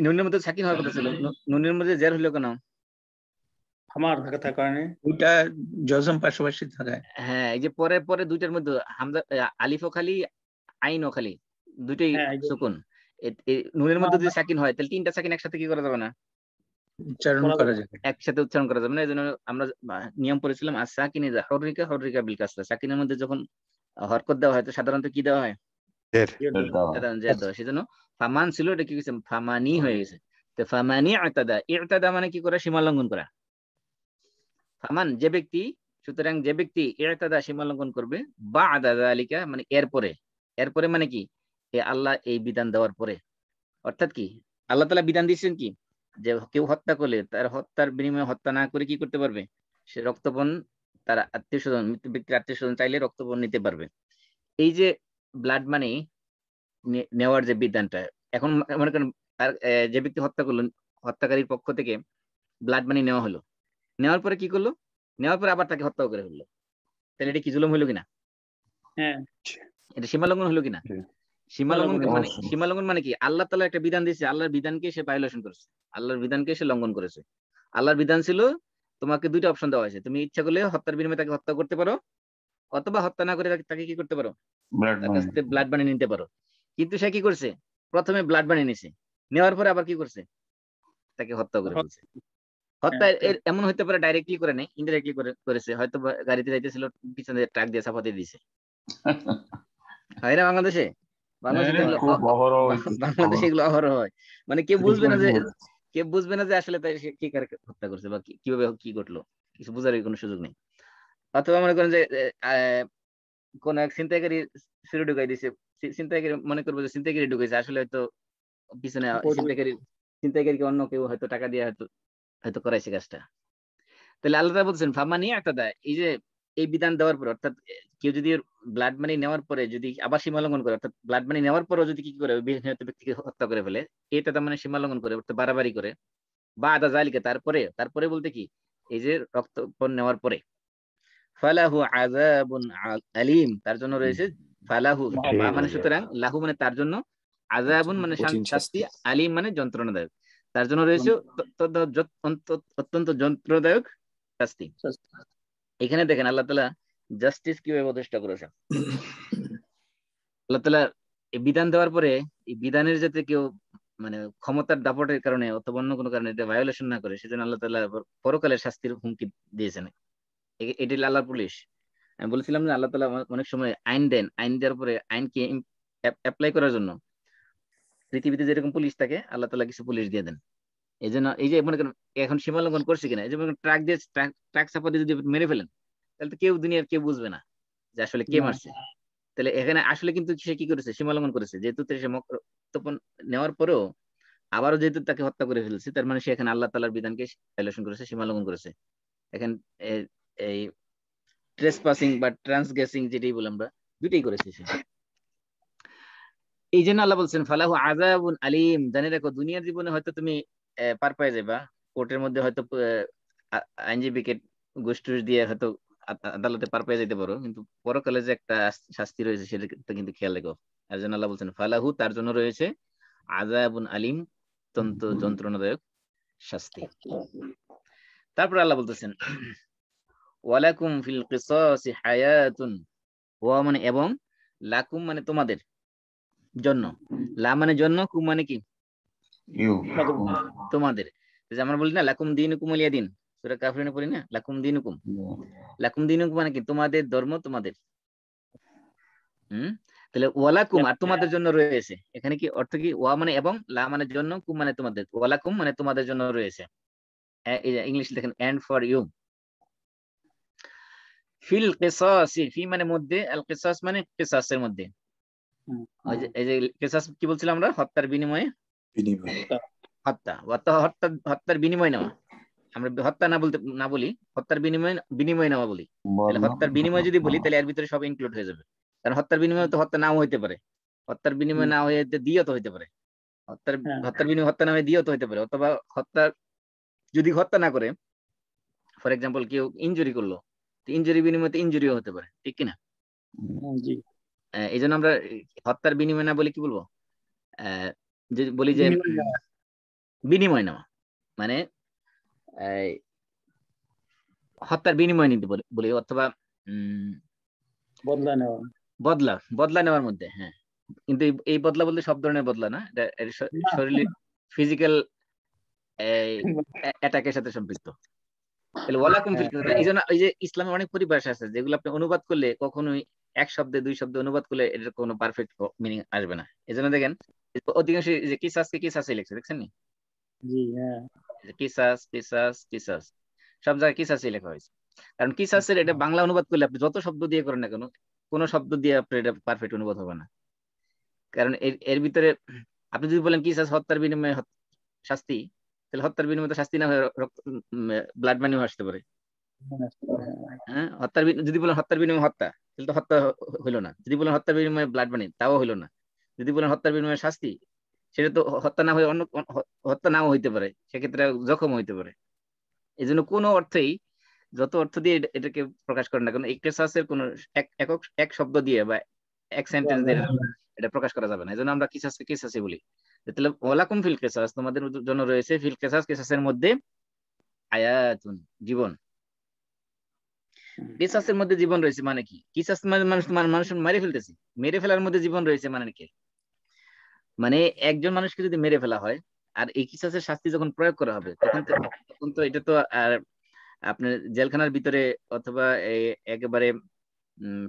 নুনের মধ্যে সাকিন হওয়ার কথা ছিল, নুনের মধ্যে জের হলো কেন? আমার থাকার কারণে দুইটা জজম পাশাপাশি থাকায়। হ্যাঁ, এই যে পরে পরে দুইটার মধ্যে হামজা, আলিফ ও খালি, আইন ও খালি, দুইটাই সুকুন। নুনের মধ্যে যদি সাকিন হয়, তাহলে তিনটা সাকিন একসাথে কি করা যাবে না, উচ্চারণ করা যাবে, একসাথে উচ্চারণ করা যাবে না। এই জন্য আমরা নিয়ম পড়েছিলাম আস-সাকিনি হুররিকা বিল কাসরা। সাকিনের মধ্যে যখন হরকত দেওয়া হয় তো সাধারণত কি দেওয়া হয়, জের দেওয়া। সেজন্য ফামান ছিল, এটা কি হয়েছে, ফামানি হয়ে গেছে। তো ফামানি ইতাদা মানে কি করা, সীমা লঙ্ঘন করা। ফামান যে ব্যক্তি, সুতরাং যে ব্যক্তি ইতাদা সীমা লঙ্ঘন করবে, বা'দা যালিকা মানে এরপরে মানে কি, আল্লাহ এই বিধান দেওয়ার পরে। অর্থাৎ কি, আল্লাহ তাআলা বিধান দিয়েছেন কি, যে কেউ হত্যা করলে তার হত্যার বিনিময়ে হত্যা না করে কি করতে পারবে, সে রক্তপণ, তার আত্মীয় স্বজন, মৃত ব্যক্তির আত্মীয় স্বজন চাইলে রক্তপণ নিতে পারবে। এই যে ব্লাড মানি নেওয়ার যে বিধানটা, এখন মনে করেন তার যে ব্যক্তি হত্যা করলো, হত্যাকারীর পক্ষ থেকে ব্লাড মানি নেওয়া হলো, নেওয়ার পরে কি করলো, নেওয়ার পরে আবার তাকে হত্যা করে ফেললো, তাহলে এটা কি জুলুম হলো কিনা? হ্যাঁ, এটা সীমা লঙ্ঘন হলো কিনা? সীমা লঙ্ঘন মানে কি, আল্লাহ তাআলা একটা বিধান দিয়েছে, আল্লাহর বিধানকে সে ভায়োলেশন করেছে, আল্লাহর বিধানকে সে লঙ্ঘন করেছে। আল্লাহর বিধান ছিল তোমাকে দুইটা অপশন দেওয়া হয়েছে, তুমি ইচ্ছা করলে হত্যার বিনিময়ে তাকে হত্যা করতে পারো, অথবা হত্যা না করে তাকে কি করতে পারো, তার কাছ থেকে ব্লাড বানিয়ে নিতে পারো। কিন্তু সে কি করছে, প্রথমে ব্লাড বানিয়ে নিছে, নেওয়ার পরে আবার কি করছে, তাকে হত্যা করে ফেলছে। হত্যা এমন হতে পারে ডাইরেক্টলি করে নেই, ইনডাইরেক্টলি করেছে, হয়তো গাড়িতে যাইতেছিল, পিছনে ট্রাক দিয়ে চাপাতে দিয়েছে, হয় না বাংলাদেশে? বাংলাদেশে এগুলো অহরহ হয়। মানে কেউ বুঝবে না যে আসলে তাই সে কি করে হত্যা করছে বা কিভাবে কি ঘটলো, কিছু বোঝার কোনো সুযোগ নেই। অথবা মনে করেন যে কোন এক ছিনতাইকারী ছুরি ঢুকাই দিছে, ছিনতাইকারী মনে করবো যে ছিনতাইকারী ঢুকাইছে, আসলে হয়তো পিছনে ছিনতাইকারীকে অন্য কেউ হয়তো টাকা দিয়ে হয়তো করাইছে কাজটা। তাহলে আল্লাহ তাআলা বলছেন ফামানি আতাদা, এই যে এই বিধান দেওয়ার পর, অর্থাৎ কেউ যদি ব্লাড মানি নেওয়ার পরে যদি আবার সীমা লঙ্ঘন করে, অর্থাৎ ব্লাড মানি নেওয়ার পরও যদি কি করে নিহত ব্যক্তিকে হত্যা করে ফেলে, এটা তার মানে সীমা লঙ্ঘন করে, অর্থাৎ বাড়াবাড়ি করে, বা আদা জালিকা, তারপরে তারপরে বলতে কি এই যে রক্তপান নেওয়ার পরে, ফালাহু আযাবুন আলীম, তার জন্য রয়েছে, ফালাহু বা মানে সুতরাং, লাহু মানে তার জন্য, আযাবুন মানে শাস্তি, আলীম মানে যন্ত্রণাদায়ক, তার জন্য রয়েছে অত্যন্ত যন্ত্রণাদায়ক শাস্তি। এখানে দেখেন আল্লাহ তাআলা জাস্টিস কিভাবে প্রতিষ্ঠা করেছে। আল্লাহ তাআলা এই বিধান দেওয়ার পরে এই বিধানের যাতে কেউ মানে ক্ষমতার দাপটের কারণে অথবা অন্য কোনো কারণে এটা ভায়োলেশন না করে, সেজন্য আল্লাহ তাআলা পরকালের শাস্তির হুমকি দিয়েছেন। এটি আল্লাহর পুলিশ। আমি বলেছিলাম যে আল্লাহ তাআলা অনেক সময় আইন দেন, আইন দেওয়ার পরে আইনকে অ্যাপ্লাই করার জন্য পৃথিবীতে যেরকম পুলিশ থাকে, আল্লাহ তাআলা কিছু পুলিশ দিয়ে দেন। এই জন্য এই যে মনে করেন এখন সীমা লঙ্ঘন করছে কিনা, এই যে ট্রাক দিয়ে ট্রাক চাপা দিয়ে যদি মেরে ফেলেন, তাহলে তো কেউ দুনিয়ার কেউ বুঝবে না যে আসলে কে মারছে। তাহলে এখানে আসলে কিন্তু সে কি করেছে, সীমা লঙ্ঘন করেছে, যেহেতু সে রক্তপান নেওয়ার পরেও আবারও যেহেতু তাকে হত্যা করে ফেলছে, তার মানে সে এখানে আল্লাহ তাআলার বিধানকে ভায়োলেশন করেছে, সীমা লঙ্ঘন করেছে। এখন এই ট্রেসপাসিং বা ট্রান্সগ্রেসিং যেটাই বলি আমরা, দুইটাই করেছে সে। এই জন্য আল্লাহ বলছেন ফালাহু আযাবুন আলীম, জানে রাখো দুনিয়ার জীবনে হয়তো তুমি পার পেয়ে যাবা, কোর্টের মধ্যে হয়তো আইনজীবীকে ঘুষ দিয়ে হয়তো আদালতে পার পেয়ে যেতে পারো, কিন্তু পরকালে যে একটা শাস্তি রয়েছে সেটা কিন্তু খেয়াল রেখো। এর জন্য আল্লাহ বলছেন ফালাহু, তার জন্য রয়েছে আযাবুন আলীম, অত্যন্ত যন্ত্রণাদায়ক শাস্তি। তারপর আল্লাহ বলতেছেন ওয়ালাকুম ফিল কিসাসি হায়াতুন, ওয়া মানে এবং, লাকুম মানে তোমাদের জন্য, লা মানে জন্য, কুম মানে কি তোমাদের। যে আমরা বলি না লাকুম দীনুকুম ওয়ালিয়া দিন, সূরা কাফিরুনে পড়ি না লাকুম দীনুকুম, লাকুম দীনুকুম মানে কি তোমাদের ধর্ম তোমাদের। তাহলে ওয়ালাকুম আর তোমাদের জন্য রয়েছে, এখানে কি অর্থ কি, ওয়া মানে এবং, লা মানে জন্য, কুম মানে তোমাদের, ওয়ালাকুম মানে তোমাদের জন্য রয়েছে। ইংলিশ দেখেন এন্ড ফর ইউ। ফিল কিসাসি, ফি মানে মধ্যে, আল কিসাস মানে কিসাসের মধ্যে। এই যে কিসাস কি বলছিলাম আমরা, হত্যার বিনিময়ে হত্যার বিনিময় নেওয়া। আমরা হত্যা না বলি, হত্যার বিনিময় নেওয়া বলি। তাহলে হত্যার বিনিময় যদি বলি তাহলে এর ভিতরে সব ইনক্লুড হয়ে যাবে, কারণ হত্যার বিনিময়ে তো হত্যা নাও হইতে পারে, হত্যার বিনিময় না হয়ে দিয়ত হইতে পারে, হত্যার বিনিময় হত্যা না হয়ে দিয়ত হইতে পারে, অথবা যদি হত্যা না করে, ফর এক্সাম্পল কেউ ইনজুরি করলো, ইনজুরি বিনিময়ে ইনজুরিও হতে পারে, ঠিক কিনা? এই জন্য আমরা হত্যার বিনিময় না বলি কি বলবো, বলি যে বিনিময় নেওয়া, মানে হত্যার বিনিময় নিতে বলি, অথবা বদলা নেওয়ার মধ্যে। হ্যাঁ, কিন্তু এই বদলা বলতে সব ধরনের বদলা না, শরীরের ফিজিক্যাল অ্যাটাকের সাথে সম্পৃক্ত। তাহলে ওয়ালাকুম ফিল কিসাস, এই জন্য এই যে ইসলামে অনেক পরিভাষা আছে যেগুলো আপনি অনুবাদ করলে কখনোই এক শব্দে দুই শব্দে অনুবাদ করলে এটার কোনো পারফেক্ট মিনিং আসবে না। এই জন্য দেখেন অধিকাংশ যে কিসাসকে কিসাসই লিখছে, দেখছেন নি? কিসাস কিসাস কিসাস, সব জায়গায় কিসাসই লেখা হয়েছে, কারণ কিসাসের এটা বাংলা অনুবাদ করলে আপনি যত শব্দ দিয়ে করেন না কেন, কোনো শব্দ দিয়ে আপনার এটা পারফেক্ট অনুবাদ হবে না। কারণ এর ভিতরে আপনি যদি বলেন কিসাস হত্যার বিনিময়ে শাস্তি, তাহলে হত্যার বিনিময়ে শাস্তি না হয়ে ব্লাড মানিও আসতে পারে। হ্যাঁ, যদি বলেন হত্যার বিনিময়ে হত্যা, তাহলে তো হত্যা হইলো না। যদি বলেন হত্যার বিনিময়ে ব্লাড মানি, তাও হইলো না। যদি বলেন হত্যার বিনিময়ে শাস্তি, সেটা তো হত্যা না হয়ে অন্য হত্যা নাও হইতে পারে, সেক্ষেত্রে জখম হইতে পারে। এই জন্য কোনো অর্থেই, যত অর্থ দিয়ে এটাকে প্রকাশ করে না কেন, এই কিসাসের কোন এক শব্দ দিয়ে বা এক সেন্টেন্স দিয়ে এটা প্রকাশ করা যাবে না। এই জন্য আমরা কিসাসকে কিসাসই বলি। তাহলে ওয়ালাকুম ফিল কিসাস, তোমাদের জন্য রয়েছে ফিল কিসাস, কিসাসের মধ্যে হায়াতুন, জীবন। কিসাসের মধ্যে জীবন রয়েছে মানে কি? কিসাস মানে মানুষ মেরে ফেলতেছে, মেরে ফেলার মধ্যে জীবন রয়েছে মানে কি? মানে একজন মানুষকে যদি মেরে ফেলা হয় আর এই কিসাসের শাস্তি যখন প্রয়োগ করা হবে, তখন তো এটা তো আর আপনার জেলখানার ভিতরে অথবা একেবারে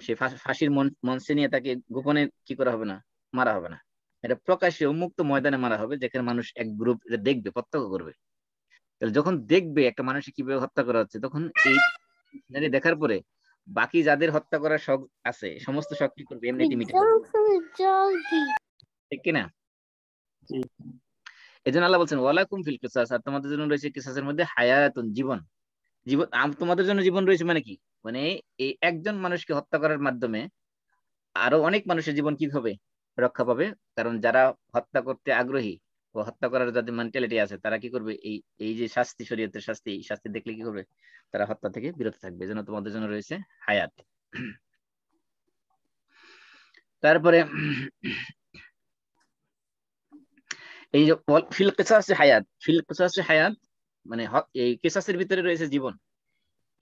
সে ফাঁসির মঞ্চে নিয়ে তাকে গোপনে কি করা হবে না, মারা হবে না। এটা প্রকাশ্যে উন্মুক্ত ময়দানে মারা হবে, যেখানে মানুষ এক গ্রুপ এটা দেখবে, প্রত্যক্ষ করবে। তাহলে যখন দেখবে একটা মানুষকে কিভাবে হত্যা করা হচ্ছে, তখন এই দেখার পরে বাকি যাদের হত্যা করার শখ আছে সমস্ত শখ কি করবে, এমনিতে মিটে যাবে, ঠিক কিনা? এই জন্য আল্লাহ বলছেন ওয়ালাকুম ফিল কিসাস, আর তোমাদের জন্য রয়েছে কিসাসের মধ্যে হায়াতুন, জীবন। জীবন তোমাদের জন্য জীবন রয়েছে মানে কি, মানে এই একজন মানুষকে হত্যা করার মাধ্যমে আরো অনেক মানুষের জীবন কি হবে, রক্ষা পাবে। কারণ যারা হত্যা করতে আগ্রহী ও হত্যা করার যাদের মেন্টালিটি আছে তারা কি করবে, এই এই যে শাস্তি, শরীয়তের শাস্তি, এই শাস্তি দেখলে কি করবে, তারা হত্যা থেকে বিরত থাকবে। এজন্য তোমাদের জন্য রয়েছে হায়াত। তারপরে এই যে ফিল কিসাসে হায়াত, ফিল কিসাসে হায়াত মানে এই কিসাসের ভিতরে রয়েছে জীবন।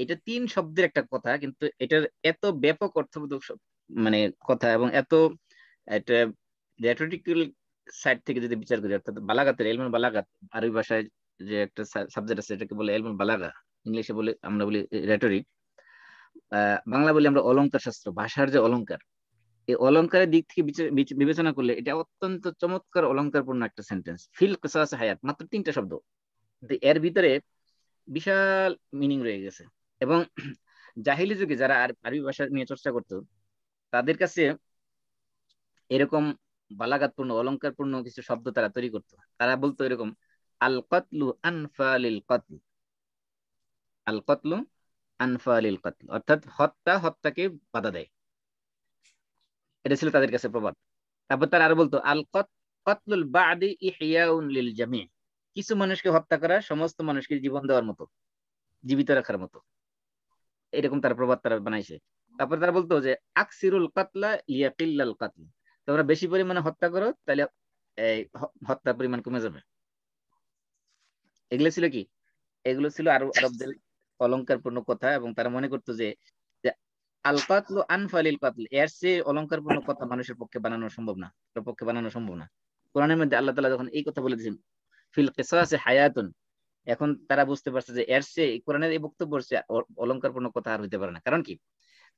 এটা 3 শব্দের একটা কথা, কিন্তু এটার এত ব্যাপক অর্থবোধক মানে কথা, এবং এত একটা রেটরিক্যাল সাইড থেকে যদি বিচার করি, অর্থাৎ বালাগাতের, ইলমুল বালাগাত, আরবি ভাষায় যে একটা সাবজেক্ট আছে এটাকে বলে ইলমুল বালাগা, ইংলিশে বলে আমরা বলি রেটরিক, বাংলা বলি আমরা অলংকার শাস্ত্র, ভাষার যে অলংকার। এই অলংকারের দিক থেকে বিবেচনা করলে এটা অত্যন্ত চমৎকার অলংকারপূর্ণ একটা সেন্টেন্স। ফিল কিসাস হায়াত, মাত্র 3টা শব্দ, কিন্তু এর ভিতরে বিশাল মিনিং রয়ে গেছে। এবং জাহিলি যুগে যারা আরবি ভাষা নিয়ে চর্চা করতো, তাদের কাছে এরকম বালাগাতপূর্ণ অলংকারপূর্ণ কিছু শব্দ তারা তৈরি করতো। তারা বলতো এরকম, আল কতলু আনফালিল কতল, আল কতলু আনফালিল কতল, অর্থাৎ হত্যা হত্যাকে বাধা দেয়। এটা ছিল তাদের কাছে প্রবাদ। তারপর তারা আরো বলতো, আল কতলুল বাদি ইহইয়াউন লিল জামি, কিছু মানুষকে হত্যা করা সমস্ত মানুষকে জীবন দেওয়ার মতো, জীবিত রাখার মতো। এরকম তার প্রবাদ তারা বানাইছে। তারপর তারা বলতো যে আকসিরুল কাতলা লিয়াকিল্লাল কাতল, তোমরা বেশি পরিমাণে হত্যা করো তাহলে এই হত্যার পরিমাণ কমে যাবে। এগুলো ছিল কি, এগুলো ছিল আরবদের অলংকারপূর্ণ কথা। এবং তারা মনে করতো যে আল কাতলু আনফালিল কাতল, এর চেয়ে অলংকারপূর্ণ কথা মানুষের পক্ষে বানানো সম্ভব না, কারোর পক্ষে বানানো সম্ভব না। কোরআনের মধ্যে আল্লাহ তাআলা যখন এই কথা বলে দিয়েছেন, ফিল কিসাসে হায়াতুন, এখন তারা বুঝতে পারছে যে এর চেয়ে কোরআনের এই বক্তব্য অলংকারপূর্ণ কথা আর হইতে পারে না। কারণ কি,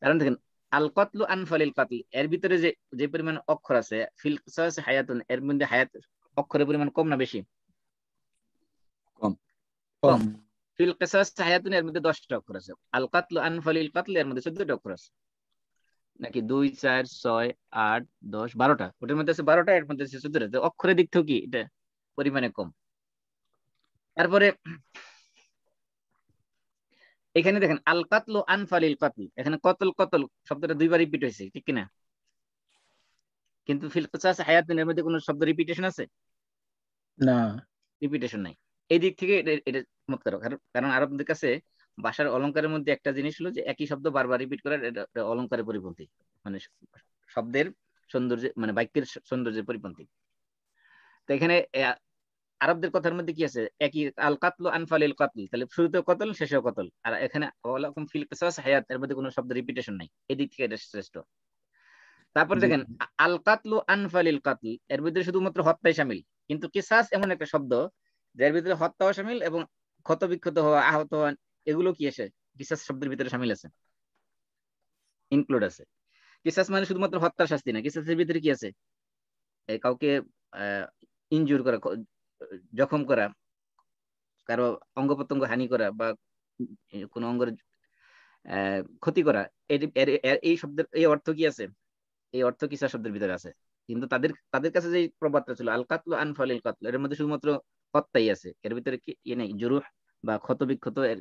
কারণ দেখেন, আল কতলু আনফালিল কাতল, এর ভিতরে যে যে পরিমাণ অক্ষর আছে, ফিল কিসাসে হায়াতুন, এর মধ্যে হায়াত অক্ষরের পরিমাণ কম না বেশি? কম। কম। ফিল কিসাস হায়াতুন, এর মধ্যে 10টা অক্ষর আছে। আল কাতলু আনফালিল কাতল, এর মধ্যে 14টা অক্ষর আছে। নাকি 2 4 6 8 10 12টা, ওটার মধ্যে আছে 12টা, এর মধ্যে আছে 14টা। অক্ষরের দিক থেকে কি এটা পরিমাণে কম। তারপরে এখানে দেখেন, আল কাতলু আনফালিল কাতল, এখানে কতল কতল শব্দটা 2বার রিপিট হয়েছে, ঠিক কিনা? কিন্তু ফিল কিসাস হায়াতুন, এর মধ্যে কোনো শব্দ রিপিটেশন আছে? না, রিপিটেশন নাই। এই দিক থেকে এটা চমৎকার। কারণ আরবদের কাছে ভাষার অলংকারের মধ্যে একটা জিনিস হলো যে একই শব্দ বারবার রিপিট করার, এটা অলংকারের পরিপন্থী, মানে শব্দের সৌন্দর্য, মানে বাক্যের সৌন্দর্যের পরিপন্থী। তো এখানে আরবদের কথার মধ্যে কি আছে, একই আল কাতলু আনফালিল কাতল, তাহলে শুরুতেও কতল শেষেও কতল। আর এখানে ওয়ালাকুম ফিল কিসাস হায়াত, এর মধ্যে কোনো শব্দ রিপিটেশন নাই, এই দিক থেকে এটা শ্রেষ্ঠ। তারপরে দেখেন, আল কাতলু আনফালিল কাতল, এর ভিতরে শুধুমাত্র হত্যাই শামিল, কিন্তু কিসাস এমন একটা শব্দ যার ভিতরে হত্যাও শামিল এবং ক্ষত বিক্ষত হওয়া, আহত হওয়া, এগুলো কি আছে, কিসাস শব্দের ভিতরে শামিল আছে, ইনক্লুড আছে। কিসাস মানে শুধুমাত্র হত্যার শাস্তি না, কিসাসের ভিতরে কি আছে, কাউকে ইনজুর করা, জখম করা, কারো অঙ্গ প্রত্যঙ্গ হানি করা, বা কোন অঙ্গের ক্ষতি করা, এই শব্দের এই অর্থ কি আছে, এই অর্থ কিসাস শব্দের ভিতরে আছে। কিন্তু তাদের তাদের কাছে যে প্রবাদটা ছিল আল কাতলু আনফালিল কাতল, এর মধ্যে শুধুমাত্র হত্যাই আছে, এর ভিতরে কি নেই, জুরুহ বা ক্ষত বিক্ষত এর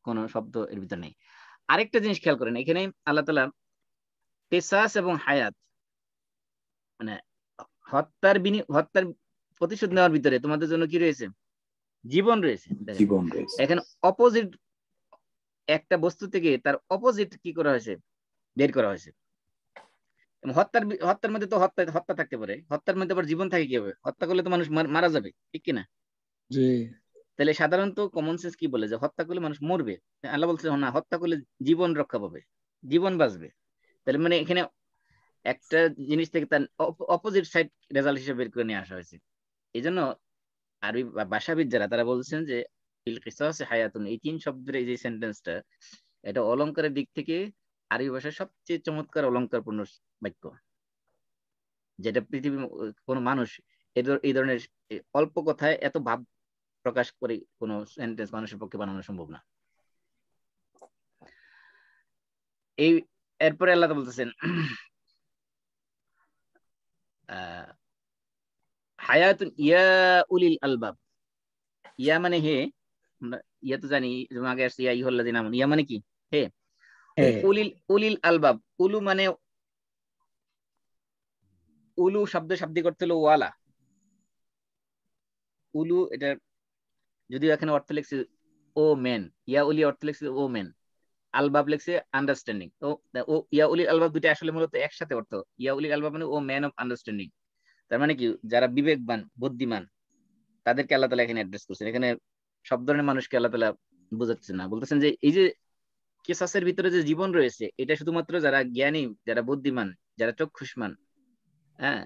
কোন শব্দ এর ভিতরে নেই। আরেকটা জিনিস খেয়াল করেন, এখানে আল্লাহ তাআলা কিসাস এবং হায়াত, মানে হত্যার প্রতিশোধ নেওয়ার ভিতরে তোমাদের জন্য কি রয়েছে, জীবন রয়েছে। জীবন রয়েছে। এখানে অপোজিট একটা বস্তু থেকে তার অপোজিট কি করা হয়েছে, বের করা হয়েছে। হত্যার মধ্যে তো হত্যা থাকতে পারে, হত্যার মধ্যে আবার জীবন থাকে কিভাবে? হত্যা করলে তো মানুষ মারা যাবে, ঠিক কিনা? জি। তাহলে সাধারণত কমন সেন্স কি বলে যে হত্যা করলে মানুষ মরবে, আল্লাহ বলছে না, হত্যা করলে জীবন রক্ষা পাবে, জীবন বাঁচবে। তাহলে মানে এখানে একটা জিনিস থেকে তার অপোজিট সাইড রেজাল্ট হিসেবে বের করে নিয়ে আসা হয়েছে। এই জন্য আরবি ভাষাবিদ যারা, তারা বলছেন যে ফিল কিসাসে হায়াতুন, এই 3 শব্দের এই যে সেন্টেন্সটা, এটা অলংকারের দিক থেকে আরবি ভাষার সবচেয়ে চমৎকার অলংকারপূর্ণ বাক্য, যেটা পৃথিবীর কোন মানুষ এই ধরনের অল্প কথায় এত ভাব প্রকাশ করে কোন সেন্টেন্স মানুষের পক্ষে বানানো সম্ভব না। এই এরপরে আল্লাহ বলতেছেন হায়াতুন ইয়া উলিল আলবাব, ইয়া মানে হে, ইয়া তো জানি, যেমন আগে আসছে ইয়া ইউহাল্লাযিনা আমানু, ইয়া মানে কি হে। হ্যাঁ উলিল আলবাব, উলু মানে উলু শব্দ শাব্দিক অর্থ হলো ওয়ালা। উলু এটা যদিও এখানে অর্থ লিখছে ও মেন, ইয়া উলি অর্থ লিখছে ও মেন, আলবাব লিখছে আন্ডারস্ট্যান্ডিং। তো ও ইয়া উলি আলবাব দুটো আসলে মূলত একসাথে অর্থ। ইয়া উলি আলবাব মানে ও ম্যান অফ আন্ডারস্ট্যান্ডিং, তার মানে কি যারা বিবেকবান বুদ্ধিমান তাদেরকে আল্লাহ তাআলা এখানে অ্যাড্রেস করছেন। এখানে সব ধরনের মানুষকে আল্লাহ তাআলা বোঝাচ্ছেন না, বলতেছেন যে এই যে কেসাসের ভিতরে যে জীবন রয়েছে এটা শুধুমাত্র যারা জ্ঞানী, যারা বুদ্ধিমান, যারা চক্ষুষ্মান, হ্যাঁ,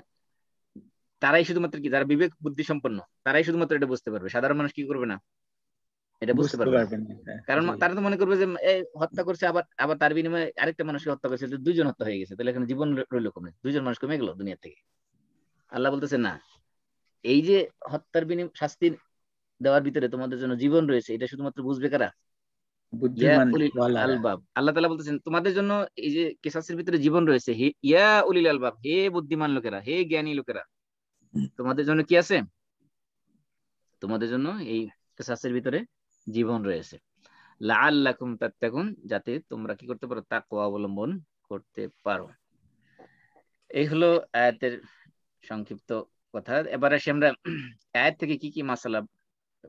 তারাই শুধুমাত্র কি, যারা বিবেক বুদ্ধি সম্পন্ন তারাই শুধুমাত্র এটা বুঝতে পারবে। সাধারণ মানুষ কি করবে না, এটা বুঝতে বুঝতে পারবে না। পারবেন না। হ্যাঁ, কারণ জি তারা তো মনে করবে যে হত্যা করছে, আবার আবার তার বিনিময়ে আরেকটা মানুষকে হত্যা করছে, দুইজন হত্যা হয়ে গেছে, তাহলে এখানে জীবন রইল কমে, দুইজন মানুষ কমে গেল দুনিয়া থেকে। আল্লাহ বলতেছে না, এই যে হত্যার বিনিময় শাস্তি দেওয়ার ভিতরে তোমাদের জন্য জীবন রয়েছে, এটা শুধুমাত্র বুঝবে কারা, ইয়া বুদ্ধিমান উলিল ওয়ালারা। আলবাব। আল্লাহ তাআলা বলতেছেন তোমাদের জন্য এই যে কেসাসের ভিতরে জীবন রয়েছে, ইয়া উলিল আলবাব, হে বুদ্ধিমান লোকেরা, হে জ্ঞানী লোকেরা, তোমাদের জন্য কি আছে, তোমাদের জন্য এই কেসাসের ভিতরে জীবন রয়েছে। লাআল্লাকুম তাত্তাকুন, যাতে তোমরা কি করতে পারো, তাকওয়া অবলম্বন করতে পারো। এই হলো আয়াতের সংক্ষিপ্ত কথা। এবার আসি আমরা আয়াত থেকে কি কি মাসালা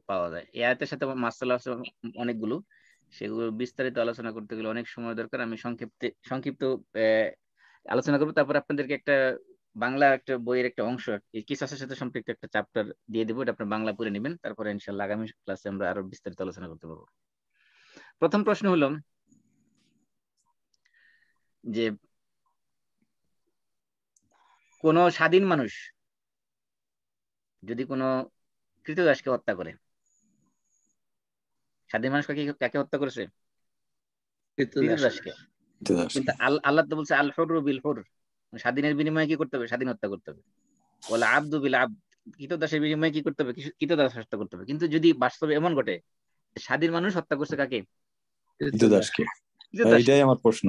পাওয়া যায়। এই আয়াতের সাথে মাসালা আছে অনেকগুলো, সেগুলো বিস্তারিত আলোচনা করতে গেলে অনেক সময় দরকার। আমি সংক্ষিপ্ত আলোচনা করবো, তারপর আপনাদেরকে একটা বাংলা একটা বইয়ের একটা অংশ এই কিসাসের সাথে সম্পৃক্ত একটা চ্যাপ্টার দিয়ে দেবো, এটা আপনার বাংলা পড়ে নেবেন, তারপরে ইনশাআল্লাহ আগামী ক্লাসে আমরা আরো বিস্তারিত আলোচনা করতে পারবো। প্রথম প্রশ্ন হলো যে কোন স্বাধীন মানুষ যদি কোনো কৃতদাসকে হত্যা করে, স্বাধীন মানুষ কাকে কাকে হত্যা করেছে, কৃতদাস। কৃতদাসকে। কিন্তু আল্লাহ তো বলছে আল হুররু বিল হুর, স্বাধীনের বিনিময়ে কি করতে হবে, স্বাধীন হত্যা করতে হবে। ওয়াল আবদু বিল আবদ, কৃতদাসের বিনিময়ে কি করতে হবে, কৃতদাস হত্যা করতে হবে। কিন্তু যদি বাস্তবে এমন ঘটে স্বাধীন মানুষ হত্যা করছে কাকে, কৃতদাসকে, কৃতদাসকে। এটাই আমার প্রশ্ন।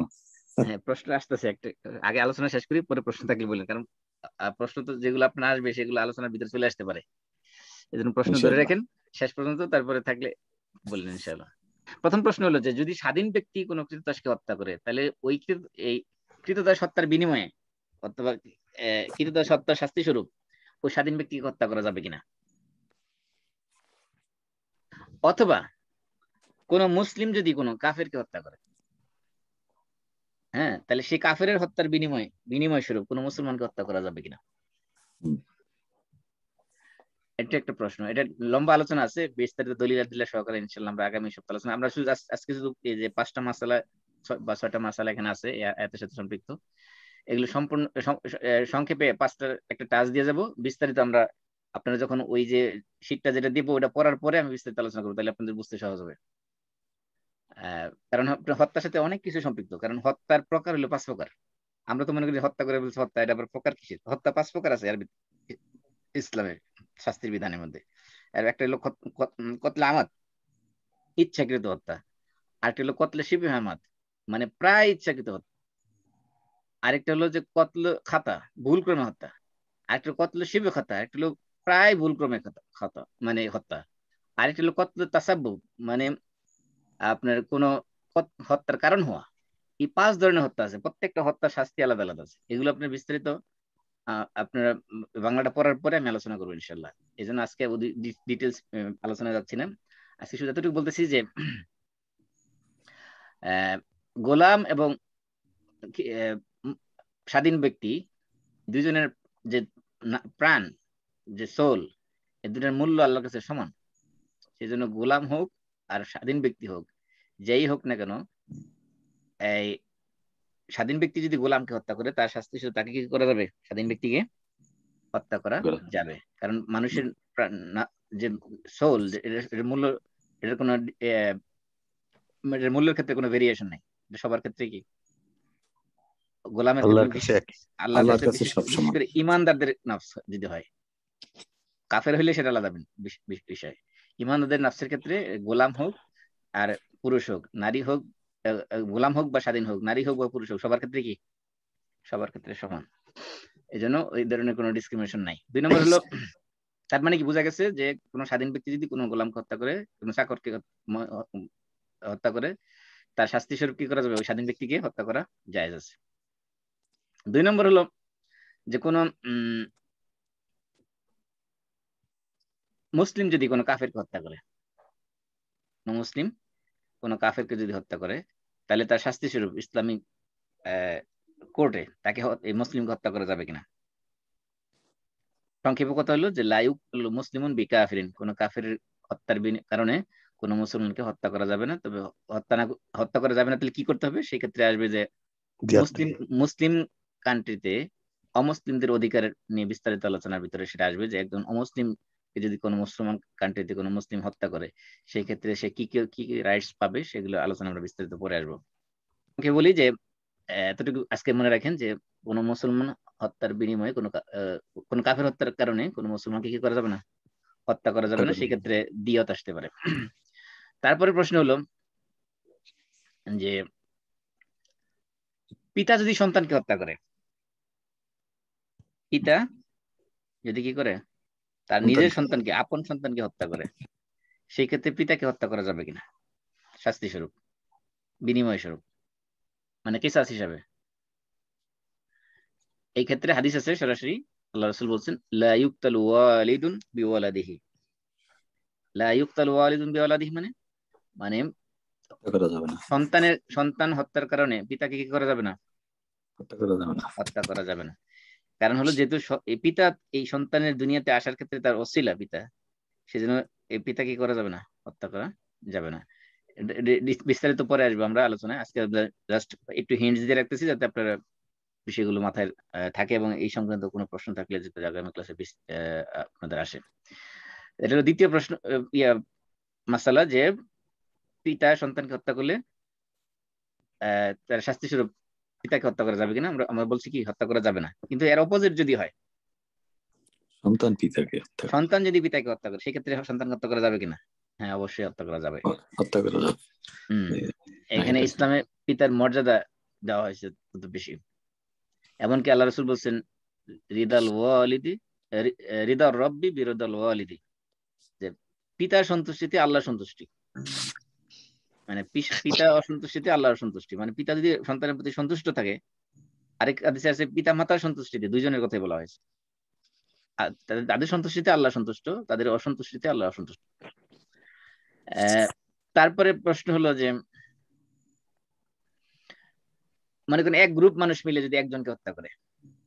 হ্যাঁ, প্রশ্ন আসতেছে একটা, আগে আলোচনা শেষ করি, পরে প্রশ্ন থাকলে বলেন, কারণ প্রশ্ন তো যেগুলো আপনার আসবে সেগুলো আলোচনার ভিতরে চলে আসতে পারে, এই জন্য প্রশ্ন ধরে ইনশাআল্লাহ। রাখেন শেষ পর্যন্ত, তারপরে থাকলে বললেন ইনশাআল্লাহ। প্রথম প্রশ্ন হলো যে যদি স্বাধীন ব্যক্তি কোনো কৃতদাসকে হত্যা করে, তাহলে ওই এই কৃতদাস হত্যার বিনিময়ে অথবা কৃতদাস হত্যার শাস্তি স্বরূপ ওই স্বাধীন ব্যক্তিকে হত্যা করা যাবে কিনা, অথবা কোন মুসলিম যদি কোনো কাফেরকে হত্যা করে, হ্যাঁ, তাহলে সেই কাফেরের হত্যার বিনিময় স্বরূপ কোন মুসলমানকে হত্যা করা যাবে কিনা। এটা একটা প্রশ্ন, এটা লম্বা আলোচনা আছে, বিস্তারিত দলিল আদিল্লাহ সহকারে ইনশাআল্লাহ আমরা আগামী সপ্তাহে আলোচনা। আমরা শুধু আজকে শুধু এই যে 5টা মাসালা বা 6টা মাসালা এখানে আছে এর সাথে সম্পৃক্ত, এগুলো সম্পূর্ণ সংক্ষেপে 5টার একটা টাচ দিয়ে যাব। বিস্তারিত আমরা আপনারা যখন ওই যে শীটটা যেটা দিব ওটা পড়ার পরে আমি বিস্তারিত আলোচনা করবো, তাহলে আপনাদের বুঝতে সহজ হবে। কারণ হত্যার সাথে অনেক কিছু সম্পৃক্ত, কারণ হত্যার প্রকার হলো 5 প্রকার। আমরা তো মনে করি হত্যা করে বলছি হত্যা, এটা আবার প্রকার কিসের, হত্যা 5 প্রকার আছে আর ইসলামের শাস্তির বিধানের মধ্যে। আর একটা হলো কতলে আমাদ, ইচ্ছাকৃত হত্যা। আরেকটা হলো কতলে শিবে আহমাদ, মানে প্রায় ইচ্ছাকৃত হত্যা। আরেকটা হলো যে কতলে খাতা, ভুলক্রমে হত্যা। আরেকটা কতলে শিবে খাতা, একটা হলো প্রায় ভুলক্রমে খাতা মানে হত্যা। আরেকটা হলো কতলে তাসাব্বুব, মানে আপনার কোন হত্যার কারণ হওয়া। এই 5 ধরনের হত্যা আছে, প্রত্যেকটা হত্যার শাস্তি আলাদা আলাদা আছে। এগুলো আপনার বিস্তারিত আপনারা বাংলাটা পড়ার পরে আমি আলোচনা করবো ইনশাল্লাহ। এই জন্য আজকে ডিটেলস আলোচনা যাচ্ছি না, আজকে শুধু এতটুকু বলতেছি যে গোলাম এবং স্বাধীন ব্যক্তি দুইজনের যে প্রাণ, যে সোল, এই দুটার মূল্য আল্লাহর কাছে সমান। সেই জন্য গোলাম হোক আর স্বাধীন ব্যক্তি হোক, যেই হোক না কেন, এই স্বাধীন ব্যক্তি যদি গোলামকে হত্যা করে তার শাস্তি শুধু তাকে কি করা যাবে, স্বাধীন ব্যক্তিকে হত্যা করা যাবে। কারণ মানুষের যে সোল, এর মূল্য, এটার কোনো এটার মূল্যের ক্ষেত্রে কোনো ভেরিয়েশন নেই, এটা সবার ক্ষেত্রে কি গোলামের ক্ষেত্রে আল্লাহর কাছে বিশেষ করে ইমানদারদের নফস যদি হয়, কাফের হইলে সেটা আলাদা বিষয়। ইমানদারদের নফসের ক্ষেত্রে গোলাম হোক আর পুরুষ হোক, নারী হোক, গোলাম হোক বা স্বাধীন হোক, নারী হোক বা পুরুষ হোক, সবার ক্ষেত্রে কি, সবার ক্ষেত্রে সমান। এই জন্য ওই ধরনের কোনো ডিসক্রিমিনেশন নাই। 2 নম্বর হলো তার মানে কি বোঝা গেছে যে কোনো স্বাধীন ব্যক্তি যদি কোনো গোলামকে হত্যা করে, কোনো চাকরকে হত্যা করে, তার শাস্তি স্বরূপ কি করা যাবে? ওই স্বাধীন ব্যক্তিকে হত্যা করা জায়েজ আছে। 2 নম্বর হলো যে কোনো মুসলিম যদি কোনো কাফেরকে হত্যা করে, কোনো মুসলিম কোনো কাফেরকে যদি হত্যা করে, তাহলে তার শাস্তি স্বরূপ ইসলামিক কোর্টে তাকে এই মুসলিমকে হত্যা করা যাবে কিনা। সংক্ষেপে কথা হলো যে লায়ুক মুসলিমুন বিকাফিরিন, কোন কাফের হত্যার কারণে কোন মুসলমানকে হত্যা করা যাবে না। তবে হত্যা করা যাবে না, তাহলে কি করতে হবে? সেই ক্ষেত্রে আসবে যে মুসলিম মুসলিম কান্ট্রিতে অমুসলিমদের অধিকার নিয়ে বিস্তারিত আলোচনার ভিতরে সেটা আসবে যে একজন অমুসলিম যদি কোনো মুসলমান কান্ট্রিতে কোনো মুসলিম হত্যা করে, সেই ক্ষেত্রে সে কি কি রাইটস পাবে, সেগুলো আলোচনা আমরা বিস্তারিত পরে আসবো। ওকে বলি যে এতটুকু আজকে মনে রাখেন যে কোনো মুসলমান হত্যার বিনিময়ে কোনো কাফের হত্যার কারণে কোনো মুসলমানকে কি করা যাবে না, হত্যা করা যাবে না, সেই ক্ষেত্রে দিয়ত আসতে পারে। তারপরে প্রশ্ন হলো যে পিতা যদি সন্তানকে হত্যা করে, পিতা যদি কি করে তার নিজের সন্তানকে, আপন সন্তানকে হত্যা করে, সেই ক্ষেত্রে পিতাকে হত্যা করা যাবে কিনা শাস্তি স্বরূপ, বিনিময় স্বরূপ, মানে কিসাস হিসাবে। এই ক্ষেত্রে হাদিস আছে সরাসরি, আল্লাহ রাসূল বলছেন লা ইউকতালু ওয়ালিদুন বিওয়ালাদিহি। লা ইউকতালু ওয়ালিদুন বিওয়ালাদিহি মানে মানে সন্তান হত্যার কারণে পিতাকে কি করা যাবে না, হত্যা করা যাবে না। কারণ হলো যেহেতু এই পিতা এই সন্তানের দুনিয়াতে আসার ক্ষেত্রে তার ওসিলা পিতা, সেজন্য এই পিতা কি করা যাবে না, হত্যা করা যাবে না। বিস্তারিত পরে আসবে আমরা আলোচনায়, আজকে জাস্ট একটু হিন্টস দিয়ে রাখতেছি যাতে আপনারা বিষয়গুলো মাথায় থাকে এবং এই সংক্রান্ত কোনো প্রশ্ন থাকলে যেটা আগামী ক্লাসে আপনাদের আসে। এটা হলো দ্বিতীয় প্রশ্ন, মাসালা যে পিতা সন্তানকে হত্যা করলে তার শাস্তি স্বরূপ পিতাকে হত্যা করা যাবে কিনা। আমরা বলছি কি হত্যা করা যাবে না, কিন্তু এর অপোজিট যদি হয়, সন্তান যদি পিতাকে হত্যা করে, সেক্ষেত্রে সন্তান হত্যা করা যাবে কিনা? হ্যাঁ, অবশ্যই হত্যা করা যাবে। এখানে ইসলামে পিতার মর্যাদা দেওয়া হয়েছে তত বেশি। এমনকি আল্লাহ রাসূল বলছেন রিদাল রব্বি বিরদাল ওয়ালিদি, যে পিতার সন্তুষ্টিতে আল্লাহ সন্তুষ্টি, মানে পিতা অসন্তুষ্টিতে আল্লাহর সন্তুষ্টি। মানে পিতা যদি সন্তানের প্রতি সন্তুষ্ট থাকে, আরেক হাদিসে আছে পিতা মাতার সন্তুষ্টিতে, দুইজনের কথাই বলা হয়েছে। তাদের সন্তুষ্টিতে আল্লাহ সন্তুষ্ট, তাদের অসন্তুষ্টিতে আল্লাহ অসন্তুষ্ট। তারপরে প্রশ্ন হলো যে মনে করেন এক গ্রুপ মানুষ মিলে যদি একজনকে হত্যা করে,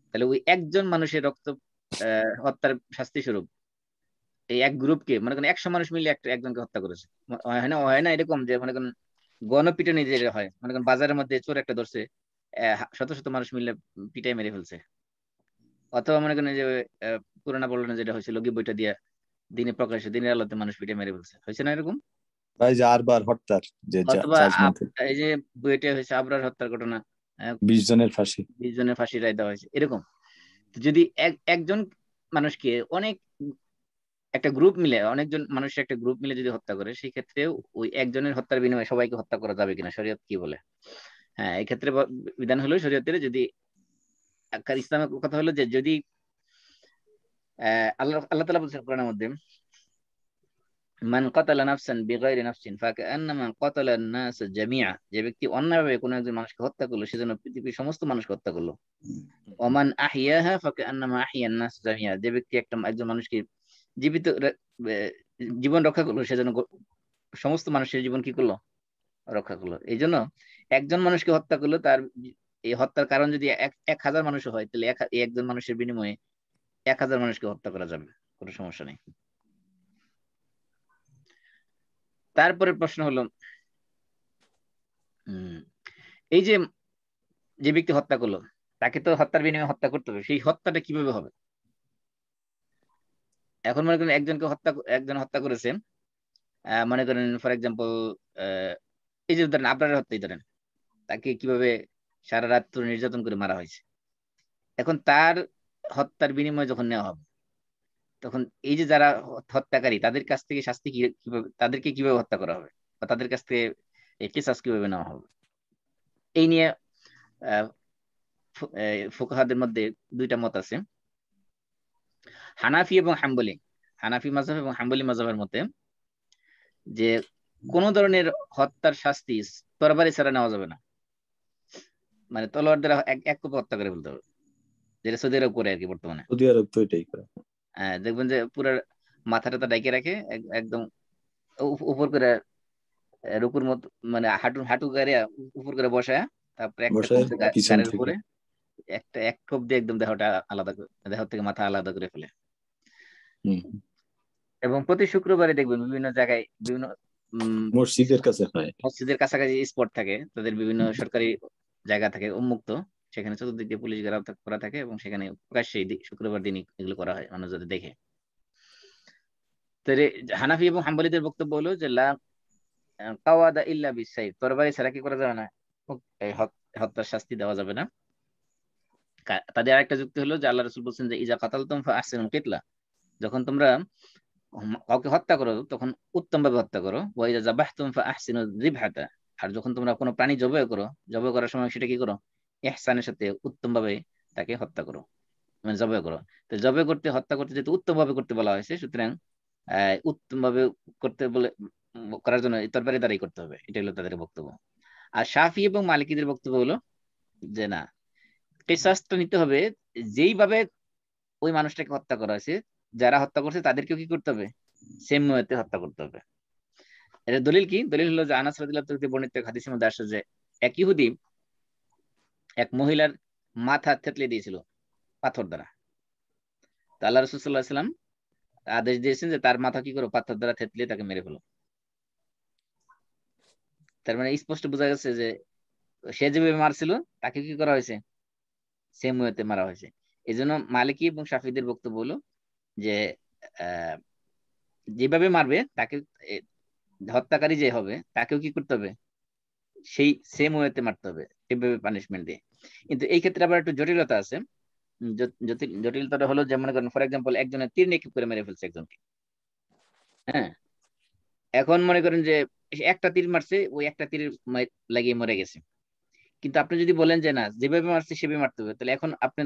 তাহলে ওই একজন মানুষের রক্ত হত্যার শাস্তি স্বরূপ এই এক গ্রুপকে, মনে করেন 100 মানুষ মিলে একজনকে হত্যা করেছে, হয় না এরকম যে মনে করেন গণপিটুনি যেটা হয়, মনে করেন বাজারের মধ্যে চোর একটা ধরছে, শত শত মানুষ মিলে পিটাই মেরে ফেলছে। অথবা মনে করেন যে পুরানা বললেন যেটা হয়েছিল লোকি বইটা দিয়া দিনে প্রকাশ্যে দিনের আলোতে মানুষ পিটাই মেরে ফেলছে, হয়েছে না এরকম? অথবা এই যে বইটা হয়েছে আবরার হত্যার ঘটনা, 20 জনের ফাঁসি রায় দেওয়া হয়েছে। এরকম যদি একজন মানুষকে একটা গ্রুপ মিলে, অনেকজন মানুষের একটা গ্রুপ মিলে যদি হত্যা করে, সেই ক্ষেত্রে ওই একজনের হত্যার বিনিময়ে সবাইকে হত্যা করা যাবে কিনা, শরীয়ত কি বলে? হ্যাঁ, এই ক্ষেত্রে বিধান হলো শরীয়তের, যদি ইসলামের কথা হলো যে যদি আল্লাহ তাআলা বলছেন কোরআনের মধ্যে মান কাতালা নাফসান বিগাইরি নাফসিন ফাকান্নামা কাতালান নাস জামিআ, যে ব্যক্তি অন্যায়ভাবে কোনো একজন মানুষকে হত্যা করলো সেজন্য পৃথিবীর সমস্ত মানুষকে হত্যা করলো। ওমান আহিয়াহা ফাকান্নামা আহিয়ান নাস জামিআ, যে ব্যক্তি একজন মানুষকে জীবিত জীবন রক্ষা করলো সেজন্য সমস্ত মানুষের জীবন কি করলো, রক্ষা করলো। এই জন্য একজন মানুষকে হত্যা করলো, তার এই হত্যার কারণ যদি 1000 মানুষ হয়, তাহলে একজন মানুষের বিনিময়ে 1000 মানুষকে হত্যা করা যাবে, কোনো সমস্যা নেই। তারপরে প্রশ্ন হলো এই যে যে ব্যক্তি হত্যা করলো তাকে তো হত্যার বিনিময়ে হত্যা করতে হবে, সেই হত্যাটা কিভাবে হবে? এখন মনে করেন একজন হত্যা করেছেন, মনে করেন ফর এক্সাম্পল এই যে ধরেন আবরারের হত্যাই ধরেন, তাকে কিভাবে সারা রাত নির্যাতন করে মারা হয়েছে। এখন তার হত্যার বিনিময়ে যখন নেওয়া হবে, তখন এই যে যারা হত্যাকারী তাদের কাছ থেকে শাস্তি কিভাবে, তাদেরকে কিভাবে হত্যা করা হবে, বা তাদের কাছ থেকে কিসাস কিভাবে নেওয়া হবে, এই নিয়ে ফুকাহাদের মধ্যে দুইটা মত আছে, হানাফি এবং হাম্বলি। হানাফি মাযহাব এবং হাম্বলি মাযহাবের মতে যে কোন ধরনের হত্যার শাস্তি তরবারি ছাড়া নেওয়া যাবে না, মানে তলোয়ার দ্বারা এক কোপ হত্যা করে ফেলতে হবে, যেটা সৌদি আরব করে আর কি বর্তমানে। সৌদি আরব তো এটাই করে। দেখবেন যে পুরো মাথাটা ডাইকে রাখে একদম উপর করে, রুকুর মতো, মানে হাঁটু হাঁটু গাড়িয়া উপর করে বসায়, তারপরে একটা কোপ দিয়ে গাড়ির উপরে এক কোপ দিয়ে একদম দেহটা আলাদা করে, দেহ থেকে মাথা আলাদা করে ফেলে। এবং প্রতি শুক্রবারে দেখবেন বিভিন্ন জায়গায় বিভিন্ন মসজিদের কাছে হয়, মসজিদের কাছাকাছি স্পট থাকে, তাদের বিভিন্ন সরকারি জায়গা থাকে উন্মুক্ত, সেখানে চতুর্দিক দিয়ে পুলিশ ঘেরাও করা থাকে এবং সেখানে প্রকাশ্যে শুক্রবার দিনই এগুলো করা হয় মানুষ যাতে দেখে। তো হানাফি এবং হাম্বলীদের বক্তব্য হলো যে লা কাওয়াদা ইল্লা বিসাইফ, তরবারি ছাড়া কি করা যাবে না, হত্যার শাস্তি দেওয়া যাবে না। তাদের আরেকটা যুক্তি হলো যে আল্লাহ রাসূল বলছেন যে ইজা কাতালতুম ফাআহসিনুল কিতলা, যখন তোমরা কাউকে হত্যা করো তখন উত্তম ভাবে হত্যা করো, ওয়া ইজা যাবাহতুম ফাআহসিনুয যিবহাতা, আর যখন তোমরা কোনো প্রাণী জবাই করো, জবাই করার সময় সেটা কি করো, ইহসানের সাথে উত্তম ভাবে তাকে হত্যা করো, মানে জবাই করো। তো জবাই করতে, হত্যা করতে যেহেতু উত্তম ভাবে করতে বলা হয়েছে, সুতরাং উত্তম ভাবে করতে বলে করার জন্য তরবারি দ্বারাই করতে হবে, এটা হলো তাদের বক্তব্য। আর শাফি এবং মালিকিদের বক্তব্য হলো যে না, কিসাসটা নিতে হবে যেইভাবে ওই মানুষটাকে হত্যা করা হয়েছে, যারা হত্যা করছে তাদেরকেও কি করতে হবে, সেম ওয়েতে হত্যা করতে হবে। এটা দলিল কি? দলিল হলো যে আনাস রাদিয়াল্লাহু তাআলা থেকে বর্ণিত হাদিসের মধ্যে আসে যে এক ইহুদি এক মহিলার মাথা থেতলে দিয়েছিল পাথর দ্বারা। তো আল্লাহ রাসূল সাল্লাল্লাহু আলাইহি ওয়াসাল্লাম আদেশ দিয়েছেন যে তার মাথা কি করো, পাথর দ্বারা থেতলে তাকে মেরে ফেলো। তার মানে স্পষ্ট বোঝা গেছে যে সে যেভাবে মারছিল তাকে কি করা হয়েছে, সেম ওয়েতে মারা হয়েছে। এই জন্য মালিকি এবং শাফিদের বক্তব্য হলো যে যেভাবে মারবে তাকে, হত্যাকারী যে হবে তাকেও কি করতে হবে, সেই সেম ওয়েতে মারতে হবে, সেভাবে পানিশমেন্ট দিয়ে। কিন্তু এই ক্ষেত্রে আবার একটু জটিলতা আছে। জটিলতাটা হলো যে মনে করেন ফর এক্সাম্পল একজনের তীর নিক্ষেপ করে মেরে ফেলছে একজনকে, হ্যাঁ, এখন মনে করেন যে একটা তীর মারছে, ওই একটা তীর লাগিয়ে মরে গেছে। কিন্তু আপনি যদি বলেন যে না, যেভাবে মারছে সেভাবে মারতে হবে, তাহলে এখন আপনি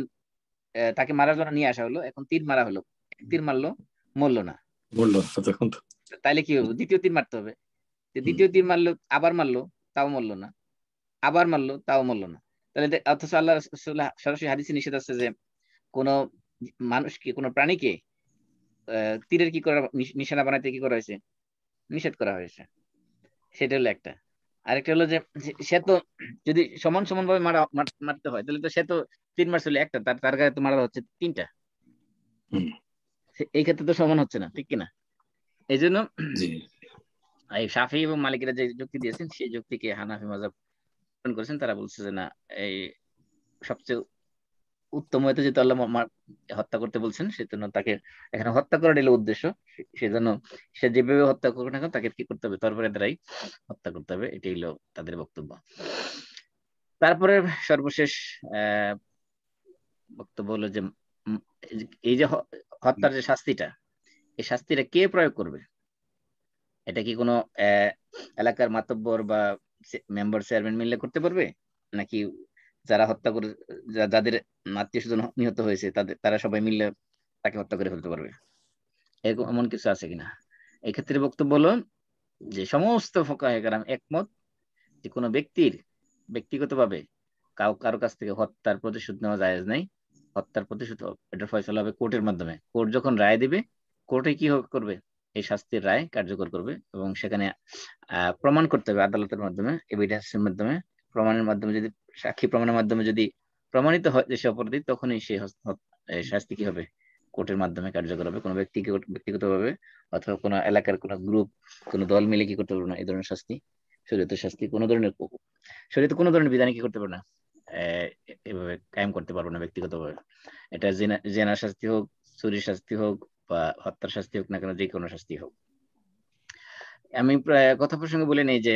তাকে মারার জন্য নিয়ে আসা হলো, এখন তীর মারা হলো, তীর মারলো, মরলো না, তাইলে কি হবে, দ্বিতীয় তীর মারতে হবে। দ্বিতীয় তীর মারলো, আবার মারলো, তাও মরলো না, আবার মারলো, তাও মরলো না। তাহলে অথচ আল্লাহ রাসূলুল্লাহ সরাসরি হাদিসে নিষেধ আছে যে কোন মানুষকে, কোন প্রাণীকে তীরের কি করা, নিশানা বানাইতে কি করা হয়েছে, নিষেধ করা হয়েছে। সেটা হলো একটা। আরেকটা হলো যে সে তো যদি সমান সমান ভাবে মারতে হয়, তাহলে তো সে তো তীর মারছিল একটা, তার গায়ে তো মারা হচ্ছে তিনটা, এই ক্ষেত্রে তো সমান হচ্ছে না, ঠিক কিনা? এই জন্য এই শাফি এবং মালিকেরা যে যুক্তি দিয়েছেন সেই যুক্তিকে হানাফি মাযহাব গ্রহণ করেছেন। তারা বলছে যে না, এই সবচেয়ে উত্তম হয়তো যেহেতু আল্লাহ হত্যা করতে বলছেন, সেজন্য তাকে এখানে হত্যা করার হলো উদ্দেশ্য, সেজন্য সে যেভাবে হত্যা করবে না কেন তাকে কি করতে হবে, তরবারি দ্বারাই হত্যা করতে হবে, এটাই হলো তাদের বক্তব্য। তারপরে সর্বশেষ বক্তব্য হলো যে এই যে হত্যার যে শাস্তিটা, এই শাস্তিটা কে প্রয়োগ করবে? এটা কি কোনো এলাকার মাতব্বর বা মেম্বার চেয়ারম্যান মিলে করতে পারবে, নাকি যারা হত্যা করে, যাদের আত্মীয় স্বজন নিহত হয়েছে তারা সবাই মিলে তাকে হত্যা করে ফেলতে পারবে? এরকম এমন কিছু আছে কিনা? এই ক্ষেত্রে বক্তব্য হলো যে সমস্ত ফুকাহে কেরাম একমত যে কোনো ব্যক্তির ব্যক্তিগতভাবে কারো কাছ থেকে হত্যার প্রতিশোধ নেওয়া জায়েজ নাই। হত্যার প্রতিশোধ এটার ফয়সালা হবে কোর্টের মাধ্যমে। কোর্ট যখন রায় দিবে, কোর্টে কি করবে, এই শাস্তির রায় কার্যকর করবে এবং সেখানে প্রমাণ করতে হবে আদালতের মাধ্যমে, এভিডেন্সের মাধ্যমে, প্রমাণের মাধ্যমে। যদি সাক্ষী প্রমাণের মাধ্যমে যদি প্রমাণিত হয় যে সে অপরাধী, তখনই সেই শাস্তি কি হবে, কোর্টের মাধ্যমে কার্যকর হবে। কোনো ব্যক্তিগতভাবে অথবা কোনো এলাকার কোনো গ্রুপ, কোনো দল মিলে কি করতে পারবে না এই ধরনের শাস্তি, শরীয়তের শাস্তি কোনো ধরনের, শরীয়তে কোনো ধরনের বিধানে কি করতে পারবে না, এভাবে কায়েম করতে পারবো না ব্যক্তিগতভাবে। এটা জেনার শাস্তি হোক, চুরির শাস্তি হোক, বা হত্যার শাস্তি হোক না কেন, যে কোনো শাস্তি হোক। আমি প্রায় কথা প্রসঙ্গে বলে নেই যে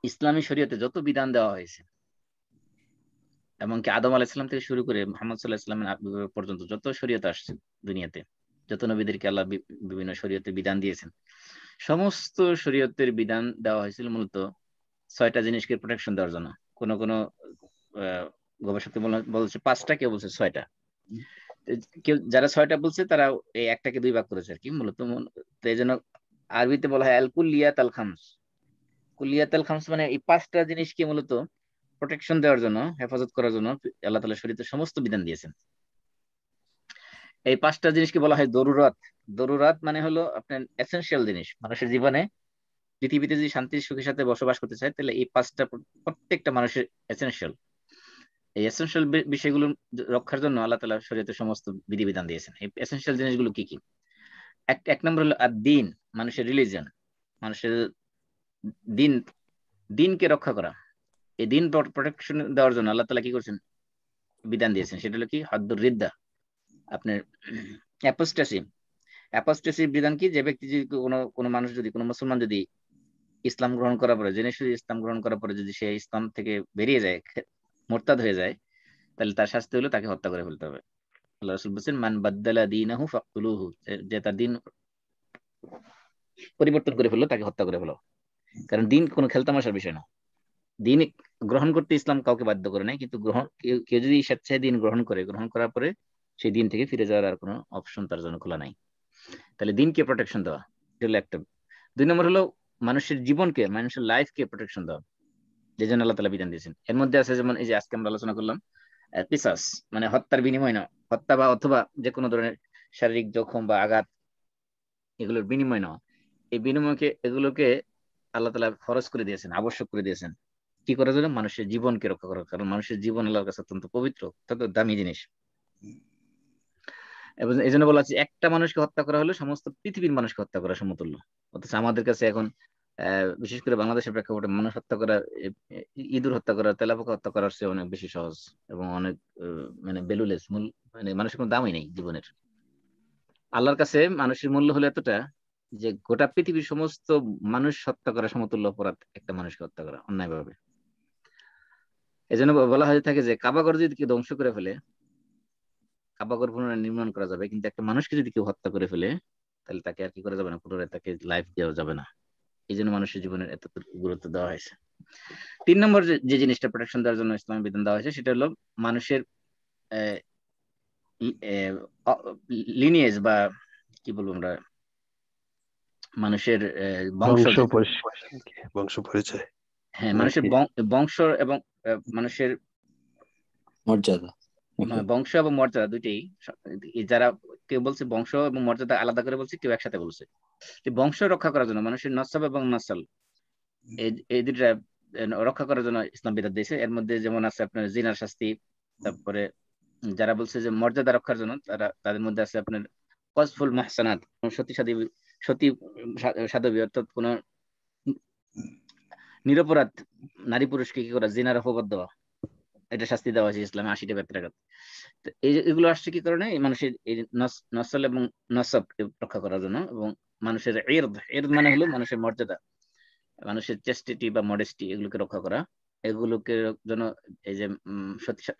ইসলামী শরীয়তে যত বিধান দেওয়া হয়েছে, এমনকি আদম আলাইহিস সালাম থেকে শুরু করে মুহাম্মদ সাল্লাল্লাহু আলাইহি ওয়াসাল্লামের আবির্ভাব পর্যন্ত যত শরীয়ত আসছে দুনিয়াতে, যত নবীদেরকে আল্লাহ বিভিন্ন শরীয়তে বিধান দিয়েছেন, সমস্ত শরীয়তের বিধান দেওয়া হয়েছিল মূলত 6টা জিনিসকে প্রোটেকশন দেওয়ার জন্য। কোন গবেষক বলছে 5টা, কেউ বলছে 6টা। কেউ যারা 6টা বলছে তারা এই একটাকে 2 ভাগ করেছে আর কি মূলত। তো এই জন্য আরবিতে বলা হয় আল কুল্লিয়াত আল খামস। কুল্লিয়াত আল খামস মানে এই 5টা জিনিসকে মূলত প্রোটেকশন দেওয়ার জন্য, হেফাজত করার জন্য আল্লাহ তাআলা শরীয়তে সমস্ত বিধান দিয়েছেন। এই 5টা জিনিসকে বলা হয় দরুরাত। দরুরাত মানে হলো আপনার এসেনশিয়াল জিনিস মানুষের জীবনে। পৃথিবীতে যদি শান্তি সুখের সাথে বসবাস করতে চায় তাহলে এই 5টা প্রত্যেকটা মানুষের এসেনশিয়াল। এই এসেনশিয়াল বিষয়গুলো রক্ষার জন্য আল্লাহ তাআলা শরীয়তে সমস্ত বিধিবিধান দিয়েছেন। এই এসেনশিয়াল জিনিসগুলো কি কি? এক নম্বর হলো ad-din, মানুষের রিলিজিয়ন, মানুষের দিন, দিনকে রক্ষা করা। এই দিন প্রোটেকশন দেওয়ার জন্য আল্লাহ তাআলা কি করছেন? বিধান দিয়েছেন। সেটা হলো কি? হাদ্দুর রিদ্দা, আপনার অ্যাপোস্টাসি। অ্যাপোস্টাসির বিধান কি? যে ব্যক্তি যদি কোনো মানুষ যদি কোনো মুসলমান যদি ইসলাম গ্রহণ করার পরে, জেনে শুধু ইসলাম গ্রহণ করার পরে যদি সে ইসলাম থেকে বেরিয়ে যায়, মোরতাদ হয়ে যায়, তাহলে তার শাস্তি হলো তাকে হত্যা করে ফেলতে হবে। আল্লাহ রাসূল বলেছেন মান বাদদালা দীনাহু ফাকতুলুহু, যে তার দিন পরিবর্তন করে ফেললো তাকে হত্যা করে ফেলো। কারণ দিন কোনো খেলতামাশার বিষয় না। দিন গ্রহণ করতে ইসলাম কাউকে বাধ্য করে নাই, কিন্তু কেউ যদি স্বেচ্ছায় দিন গ্রহণ করার পরে সেই দিন থেকে ফিরে যাওয়ার আর কোনো অপশন তার জন্য খোলা নাই। তাহলে দিনকে প্রোটেকশন দেওয়া, এটা হলো একটা। 2 নম্বর হলো মানুষের জীবনকে, মানুষের লাইফকে প্রোটেকশন দেওয়া, যে জন্য আল্লাহ তাআলা বিধান দিয়েছেন। এর মধ্যে আছে যেমন এই যে আজকে আমরা আলোচনা করলাম কিসাস, মানে হত্যার বিনিময় না, হত্যা বা অথবা যে কোনো ধরনের শারীরিক জখম বা আঘাত, এগুলোর বিনিময় নেওয়া। এই বিনিময়কে এগুলোকে আল্লাহ তাআলা ফরজ করে দিয়েছেন, আবশ্যক করে দিয়েছেন। কি করার জন্য? মানুষের জীবনকে রক্ষা করার। কারণ মানুষের জীবন আল্লাহর কাছে অত্যন্ত পবিত্র, অত্যন্ত দামি জিনিস। এবং এই জন্য বলা হচ্ছে একটা মানুষকে হত্যা করা হলে সমস্ত পৃথিবীর মানুষকে হত্যা করা সমতুল্য। অথচ আমাদের কাছে এখন বিশেষ করে বাংলাদেশের প্রেক্ষাপটে মানুষ হত্যা করা, ইঁদুর হত্যা করা, তেলাপোকা হত্যা করার চেয়ে অনেক বেশি সহজ এবং অনেক মানে ভ্যালুলেস, মানে মানুষের কোনো দামই নেই জীবনের। আল্লাহর কাছে মানুষের মূল্য হলো এতটা যে গোটা পৃথিবীর সমস্ত মানুষ হত্যা করা সমতুল্য অপরাধ একটা মানুষকে হত্যা করা অন্যায়ভাবে। এই জন্য বলা হয়ে থাকে যে কাবাগর যদি কেউ ধ্বংস করে ফেলে, কাবাগর পুনরায় নির্মাণ করা যাবে, কিন্তু একটা মানুষকে যদি কেউ হত্যা করে ফেলে তাহলে তাকে আর কি করা যাবে না, পুনরায় তাকে লাইফ দেওয়া যাবে না। এই জন্য মানুষের জীবনের এত গুরুত্ব দেওয়া হয়েছে। 3 নম্বর যে জিনিসটা প্রোটেকশন দেওয়ার জন্য ইসলামী বিধান দেওয়া হয়েছে সেটা হলো মানুষের লিনিয়েজ বা কি বলবো আমরা, মানুষের বংশ পরিচয়। হ্যাঁ, মানুষের বংশ এবং মানুষের মর্যাদা, বংশ এবং মর্যাদা দুইটাই। যারা কেউ বলছে বংশ এবং মর্যাদা আলাদা করে বলছে, কেউ একসাথে বলছে। বংশ রক্ষা করার জন্য মানুষের নসব এবং নাসাল, এই দুইটা রক্ষা করার জন্য ইসলাম বিধান দিয়েছে। এর মধ্যে যেমন আছে আপনার জিনার শাস্তি, তারপরে যারা বলছে যে মর্যাদা রক্ষার জন্য তাদের মধ্যে আছে আপনার কসফুল মাহসানাত, সতী সাধবী, অর্থাৎ কোন নিরপরাধ নারী পুরুষকে কি করা, জিনার অপবাদ দেওয়া, এটা শাস্তি দেওয়া হয়েছে ইসলামে 80টা বেত্রাঘাত। তো এগুলো আসছে কি কারণে? মানুষের এই নসল এবং নসব রক্ষা করার জন্য, এবং মানুষের ইরদ মানে হলো মানুষের মর্যাদা, মানুষের চেস্টিটি বা মডেস্টি, এগুলোকে রক্ষা করা। এগুলোকে জন্য এই যে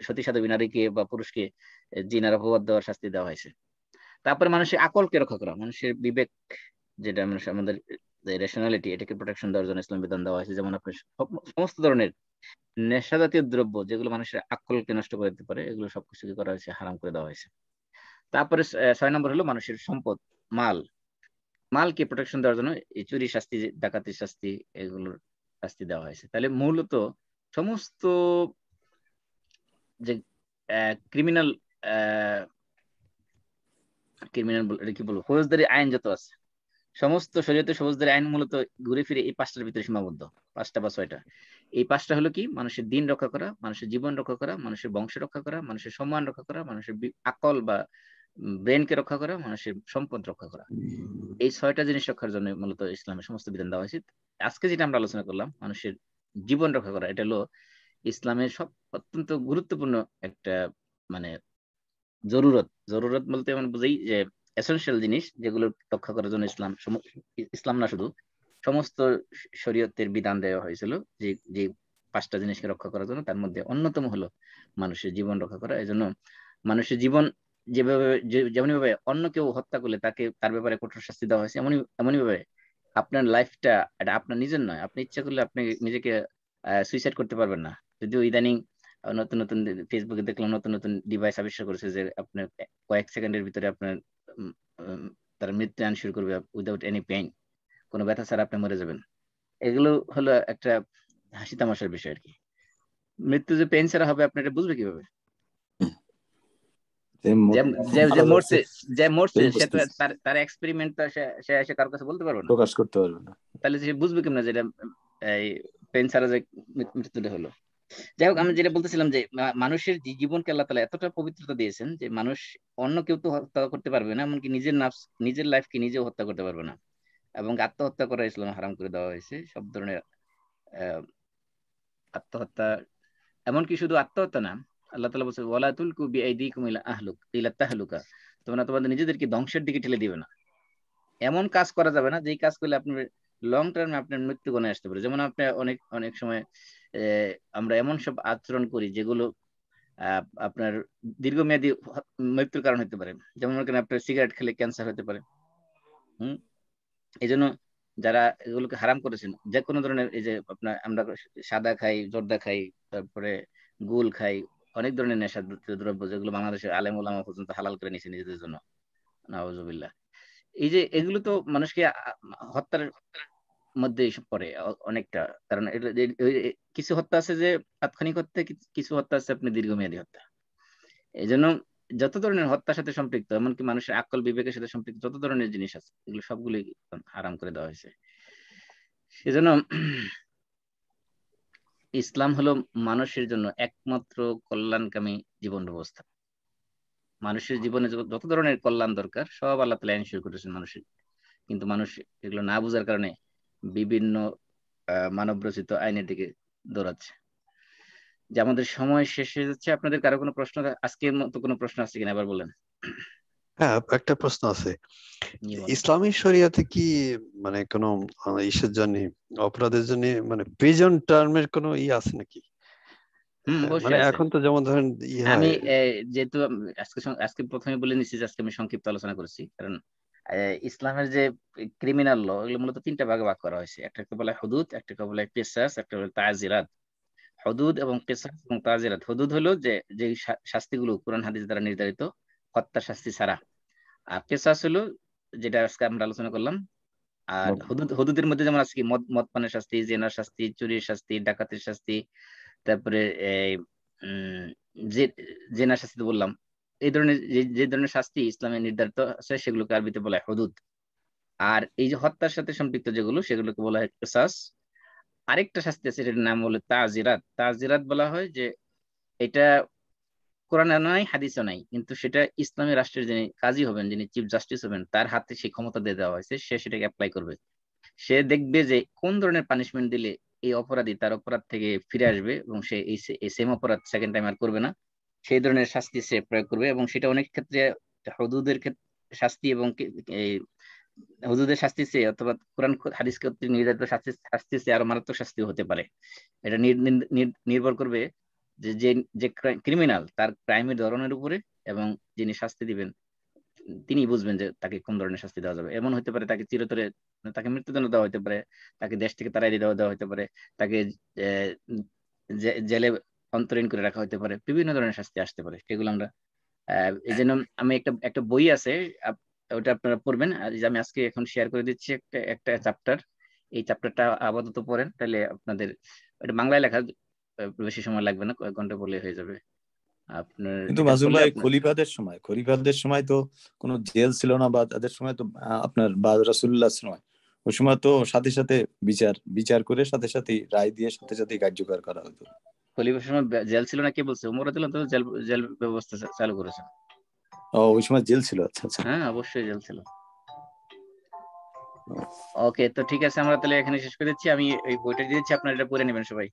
সতী সাধবী নারীকে বা পুরুষকে জিনার অপবাদ দেওয়ার শাস্তি দেওয়া হয়েছে। তারপরে মানুষের আকলকে রক্ষা করা, মানুষের বিবেক, যেটা আমাদের রেশনালিটি, এটাকে প্রোটেকশন দেওয়ার জন্য ইসলাম বিধান দেওয়া হয়েছে। যেমন আপনার সমস্ত ধরনের নেশা জাতীয় দ্রব্য যেগুলো মানুষের আকলকে নষ্ট করে দিতে পারে, এগুলো সবকিছুকে করা হয়েছে, হারাম করে দেওয়া হয়েছে। তারপরে 6 নম্বর হলো মানুষের সম্পদ, মালকে প্রোটেকশন দেওয়ার জন্য এই চুরি শাস্তি, ডাকাতির শাস্তি, এগুলোর শাস্তি দেওয়া হয়েছে। তাহলে মূলত সমস্ত যে ক্রিমিনাল কি বলবো, ফৌজদারি আইন যত আছে, সমস্ত শরীয়তের ফৌজদারি আইন মূলত ঘুরে ফিরে এই 5টার ভিতরে সীমাবদ্ধ, 5টা বা 6টা। এই 5টা হলো কি? মানুষের দিন রক্ষা করা, মানুষের জীবন রক্ষা করা, মানুষের বংশ রক্ষা করা, মানুষের সম্মান রক্ষা করা, মানুষের আকল বা ব্রেনকে রক্ষা করা, মানুষের সম্পদ রক্ষা করা। এই 6টা জিনিস রক্ষার জন্য মূলত ইসলামের সমস্ত বিধান দেওয়া হয়েছে। আজকে যেটা আমরা আলোচনা করলাম, মানুষের জীবন রক্ষা করা, এটা হলো ইসলামের সব অত্যন্ত গুরুত্বপূর্ণ একটা মানে জরুরত বলতে আমরা বুঝি যে এসেনশিয়াল জিনিস, যেগুলো রক্ষা করার জন্য ইসলাম না শুধু সমস্ত শরীয়তের বিধান দেওয়া হয়েছিল যে যে 5টা জিনিসকে রক্ষা করার জন্য। তার মধ্যে অন্যতম হলো মানুষের জীবন রক্ষা করা। এই জন্য মানুষের জীবন যেমনি ভাবে অন্য কেউ হত্যা করলে তার ব্যাপারে কঠোর শাস্তি দেওয়া হয়েছে, এমনই ভাবে আপনার লাইফটা এটা আপনার নিজের নয়, আপনি ইচ্ছা করলে আপনি নিজেকে সুইসাইড করতে পারবেন না। যদিও ইদানিং নতুন নতুন ফেসবুকে দেখলাম নতুন নতুন ডিভাইস আবিষ্কার করেছে যে আপনার কয়েক সেকেন্ডের ভিতরে আপনার তারা মৃত্যু শুরু করবে উইদাউট এনি পেইন, কোনো ব্যথা ছাড়া আপনি মরে যাবেন। এগুলো হলো একটা হাসি তামাশার বিষয় আর কি। মৃত্যু যে পেইন ছাড়া হবে আপনি এটা বুঝবে কিভাবে? যে মরছে সে তো তার এক্সপেরিমেন্ট সে এসে কারোর কাছে বলতে পারবে না, প্রকাশ করতে পারবে না, তাহলে সে বুঝবে কেমন যেটা এই পেইন ছাড়া যে মৃত্যুটা হলো। যাই হোক, আমি যেটা বলতেছিলাম যে মানুষের জীবনকে আল্লাহ তাআলা এতটা পবিত্রতা দিয়েছেন যে মানুষ অন্য কেউ তো হত্যা করতে পারবে না, এমনকি নিজের লাইফকে নিজেও হত্যা করতে পারবে না, এবং আত্মহত্যা করা ইসলাম হারাম করে দেওয়া হয়েছে। সব ধরনের আত্মহত্যা, এমনকি শুধু আত্মহত্যা না, আল্লাহ তাআলা বলছে ওয়ালা তুলকু বিআইদিকুম ইলা তাহলুকা, তোমরা তোমাদের নিজেদেরকে ধ্বংসের দিকে ঠেলে দিবে না। এমন কাজ করা যাবে না যেই কাজ করলে আপনার লং টার্মে আপনার মৃত্যু গণে আসতে পারে। যেমন আপনি অনেক অনেক সময় আমরা এমন সব আচরণ করি যেগুলো আপনার দীর্ঘমেয়াদী মৃত্যুর কারণ হতে পারে। যেমন মনে করেন আপনার সিগারেট খেলে ক্যান্সার হতে পারে। এই জন্য যারা এগুলোকে হারাম করেছেন, যে কোনো ধরনের এই যে আপনার আমরা সাদা খাই, জর্দা খাই, তারপরে গুল খাই, অনেক ধরনের নেশা দ্রব্য যেগুলো বাংলাদেশের আলেম ওলামা পর্যন্ত হালাল করে নিয়েছে নিজেদের জন্য, নাউজুবিল্লাহ। এই যে এগুলো তো মানুষকে হত্যার মধ্যে এসব পড়ে অনেকটা, কারণ কিছু হত্যা আছে যে তাৎক্ষণিক হত্যা, কিছু হত্যা আছে আপনি দীর্ঘমেয়াদী হত্যা। এই জন্য যত ধরনের হত্যার সাথে সম্পৃক্ত, এমনকি মানুষের আকল বিবেকের সাথে সম্পৃক্ত যত ধরনের জিনিস আছে এগুলো সবগুলোই হারাম করে দেওয়া হয়েছে। সেজন্য ইসলাম হলো মানুষের জন্য একমাত্র কল্যাণকামী জীবন ব্যবস্থা। মানুষের জীবনে যত ধরনের কল্যাণ দরকার সব আল্লাহ তাআলা এনশিওর করেছেন মানুষের, কিন্তু মানুষ এগুলো না বোঝার কারণে বিভিন্ন মানব রচিত আইনের দিকে দৌড়াচ্ছে। যে আমাদের সময় শেষ হয়ে যাচ্ছে, আপনাদের কারো কোনো প্রশ্ন, আজকের মতো কোনো প্রশ্ন আছে কিনা আবার বলেন। হ্যাঁ, একটা প্রশ্ন আছে। ইসলামী শরিয়াতে কি মানে কোনো ইসের জন্য, অপরাধের জন্য মানে প্রিজন টার্মের কোনো আছে নাকি? মানে এখন তো যেমন ধরেন আমি যেহেতু আজকে প্রথমে বলে নিচ্ছি যে আজকে আমি সংক্ষিপ্ত আলোচনা করেছি, কারণ ইসলামের যে ক্রিমিনাল ল এগুলো মূলত তিনটা ভাগে ভাগ করা হয়েছে। একটাকে বলা হয় হুদুদ, একটাকে বলা হয় কিসাস, একটা বলে তাজিরাত। হুদুদ এবং কিসাস এবং তাজিরাত। হুদুদ হলো যে শাস্তিগুলো কোরআন হাদিস দ্বারা নির্ধারিত হত্যা শাস্তি ছাড়া, আর কিসাস হলো যেটা আজকে আমরা আলোচনা করলাম। আর হুদুদের মধ্যে যেমন আছে কি মদ পানের শাস্তি, জেনার শাস্তি, চুরির শাস্তি, ডাকাতির শাস্তি, তারপরে জেনার শাস্তি তো বললাম। এই ধরনের যে ধরনের শাস্তি ইসলামে নির্ধারিত আছে সেগুলোকে আরবিতে বলা হয় হুদুদ। আর এই যে হত্যার সাথে সম্পৃক্ত যেগুলো সেগুলোকে বলা হয় কিসাস। আরেকটা শাস্তি আছে, এটার নাম হলো তাজিরাত। তাজিরাত বলা হয় যে এটা কোরআনে নাই, হাদিসও নাই, কিন্তু সেটা ইসলামী রাষ্ট্রের যিনি কাজী হবেন, যিনি চিফ জাস্টিস হবেন, তার হাতে সেই ক্ষমতা দিয়ে দেওয়া হয়েছে। সে সেটাকে অ্যাপ্লাই করবে। সে দেখবে যে কোন ধরনের পানিশমেন্ট দিলে এই অপরাধী তার অপরাধ থেকে ফিরে আসবে এবং সে এই সেম অপরাধ সেকেন্ড টাইম আর করবে না। সেই ধরনের শাস্তি সে প্রয়োগ করবে, এবং সেটা অনেক ক্ষেত্রে হুদুদের শাস্তি এবং এই হুদুদের শাস্তি চেয়ে অথবা কোরআন হাদিস কর্তৃক নির্ধারিত শাস্তি চেয়ে আরো মারাত্মক শাস্তি হতে পারে। এটা নির্ভর করবে যে যে ক্রিমিনাল তার ক্রাইমের ধরনের উপরে, এবং যিনি শাস্তি দিবেন তিনি বুঝবেন যে তাকে কোন ধরনের শাস্তি দেওয়া যাবে। এমন হতে পারে তাকে চিরতরে, তাকে মৃত্যুদণ্ড দেওয়া হতে পারে, তাকে দেশ থেকে তাড়াই দেওয়া হতে পারে, তাকে জেলে অন্তরীণ করে রাখা হতে পারে, বিভিন্ন ধরনের শাস্তি আসতে পারে। সেগুলো আমরা এই জন্য আমি একটা বই আছে ওটা আপনারা পড়বেন। আর আমি আজকে এখন শেয়ার করে দিচ্ছি একটা চ্যাপ্টার। এই চ্যাপ্টারটা আপাতত পড়েন, তাহলে আপনাদের এটা বাংলায় লেখা, বেশি সময় লাগবে না, কয়েক ঘন্টা বললে হয়ে যাবে আপনার। কিন্তু মাজুম ভাই খলিফাদের সময় তো কোনো জেল ছিল না, বা তাদের সময় তো আপনার রাসূলুল্লাহর সময়, ওই সময় তো সাথে সাথে বিচার করে সাথে সাথে রায় দিয়ে সাথে সাথে কার্যকর করা হতো। খলিফার সময় জেল ছিল না কে বলছে? ওমর রাদিয়াল্লাহু তাআলা জেল ব্যবস্থা চালু করেছেন। ওই সময় জেল ছিল? আচ্ছা আচ্ছা, হ্যাঁ অবশ্যই জেল ছিল। ওকে, তো ঠিক আছে, আমরা তাহলে এখানে শেষ করে দিচ্ছি। আমি এই বইটা দিয়ে দিচ্ছি, আপনারা এটা পড়ে নেবেন সবাই।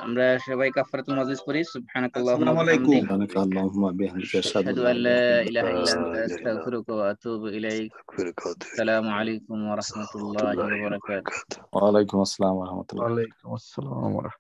আমরা সবাই কাফারাতুল মাজলিস পড়ি। সুবহানাকাল্লাহুম্মা ওয়া বিহামদিকা আশহাদু আল্লা ইলাহা ইল্লা আনতা আস্তাগফিরুকা ওয়া আতুবু ইলাইক। আসসালামু আলাইকুম ওয়া রাহমাতুল্লাহি ওয়া বারাকাতুহু। ওয়া আলাইকুম আসসালাম ওয়া রাহমাতুল্লাহ। ওয়া আলাইকুম আসসালাম।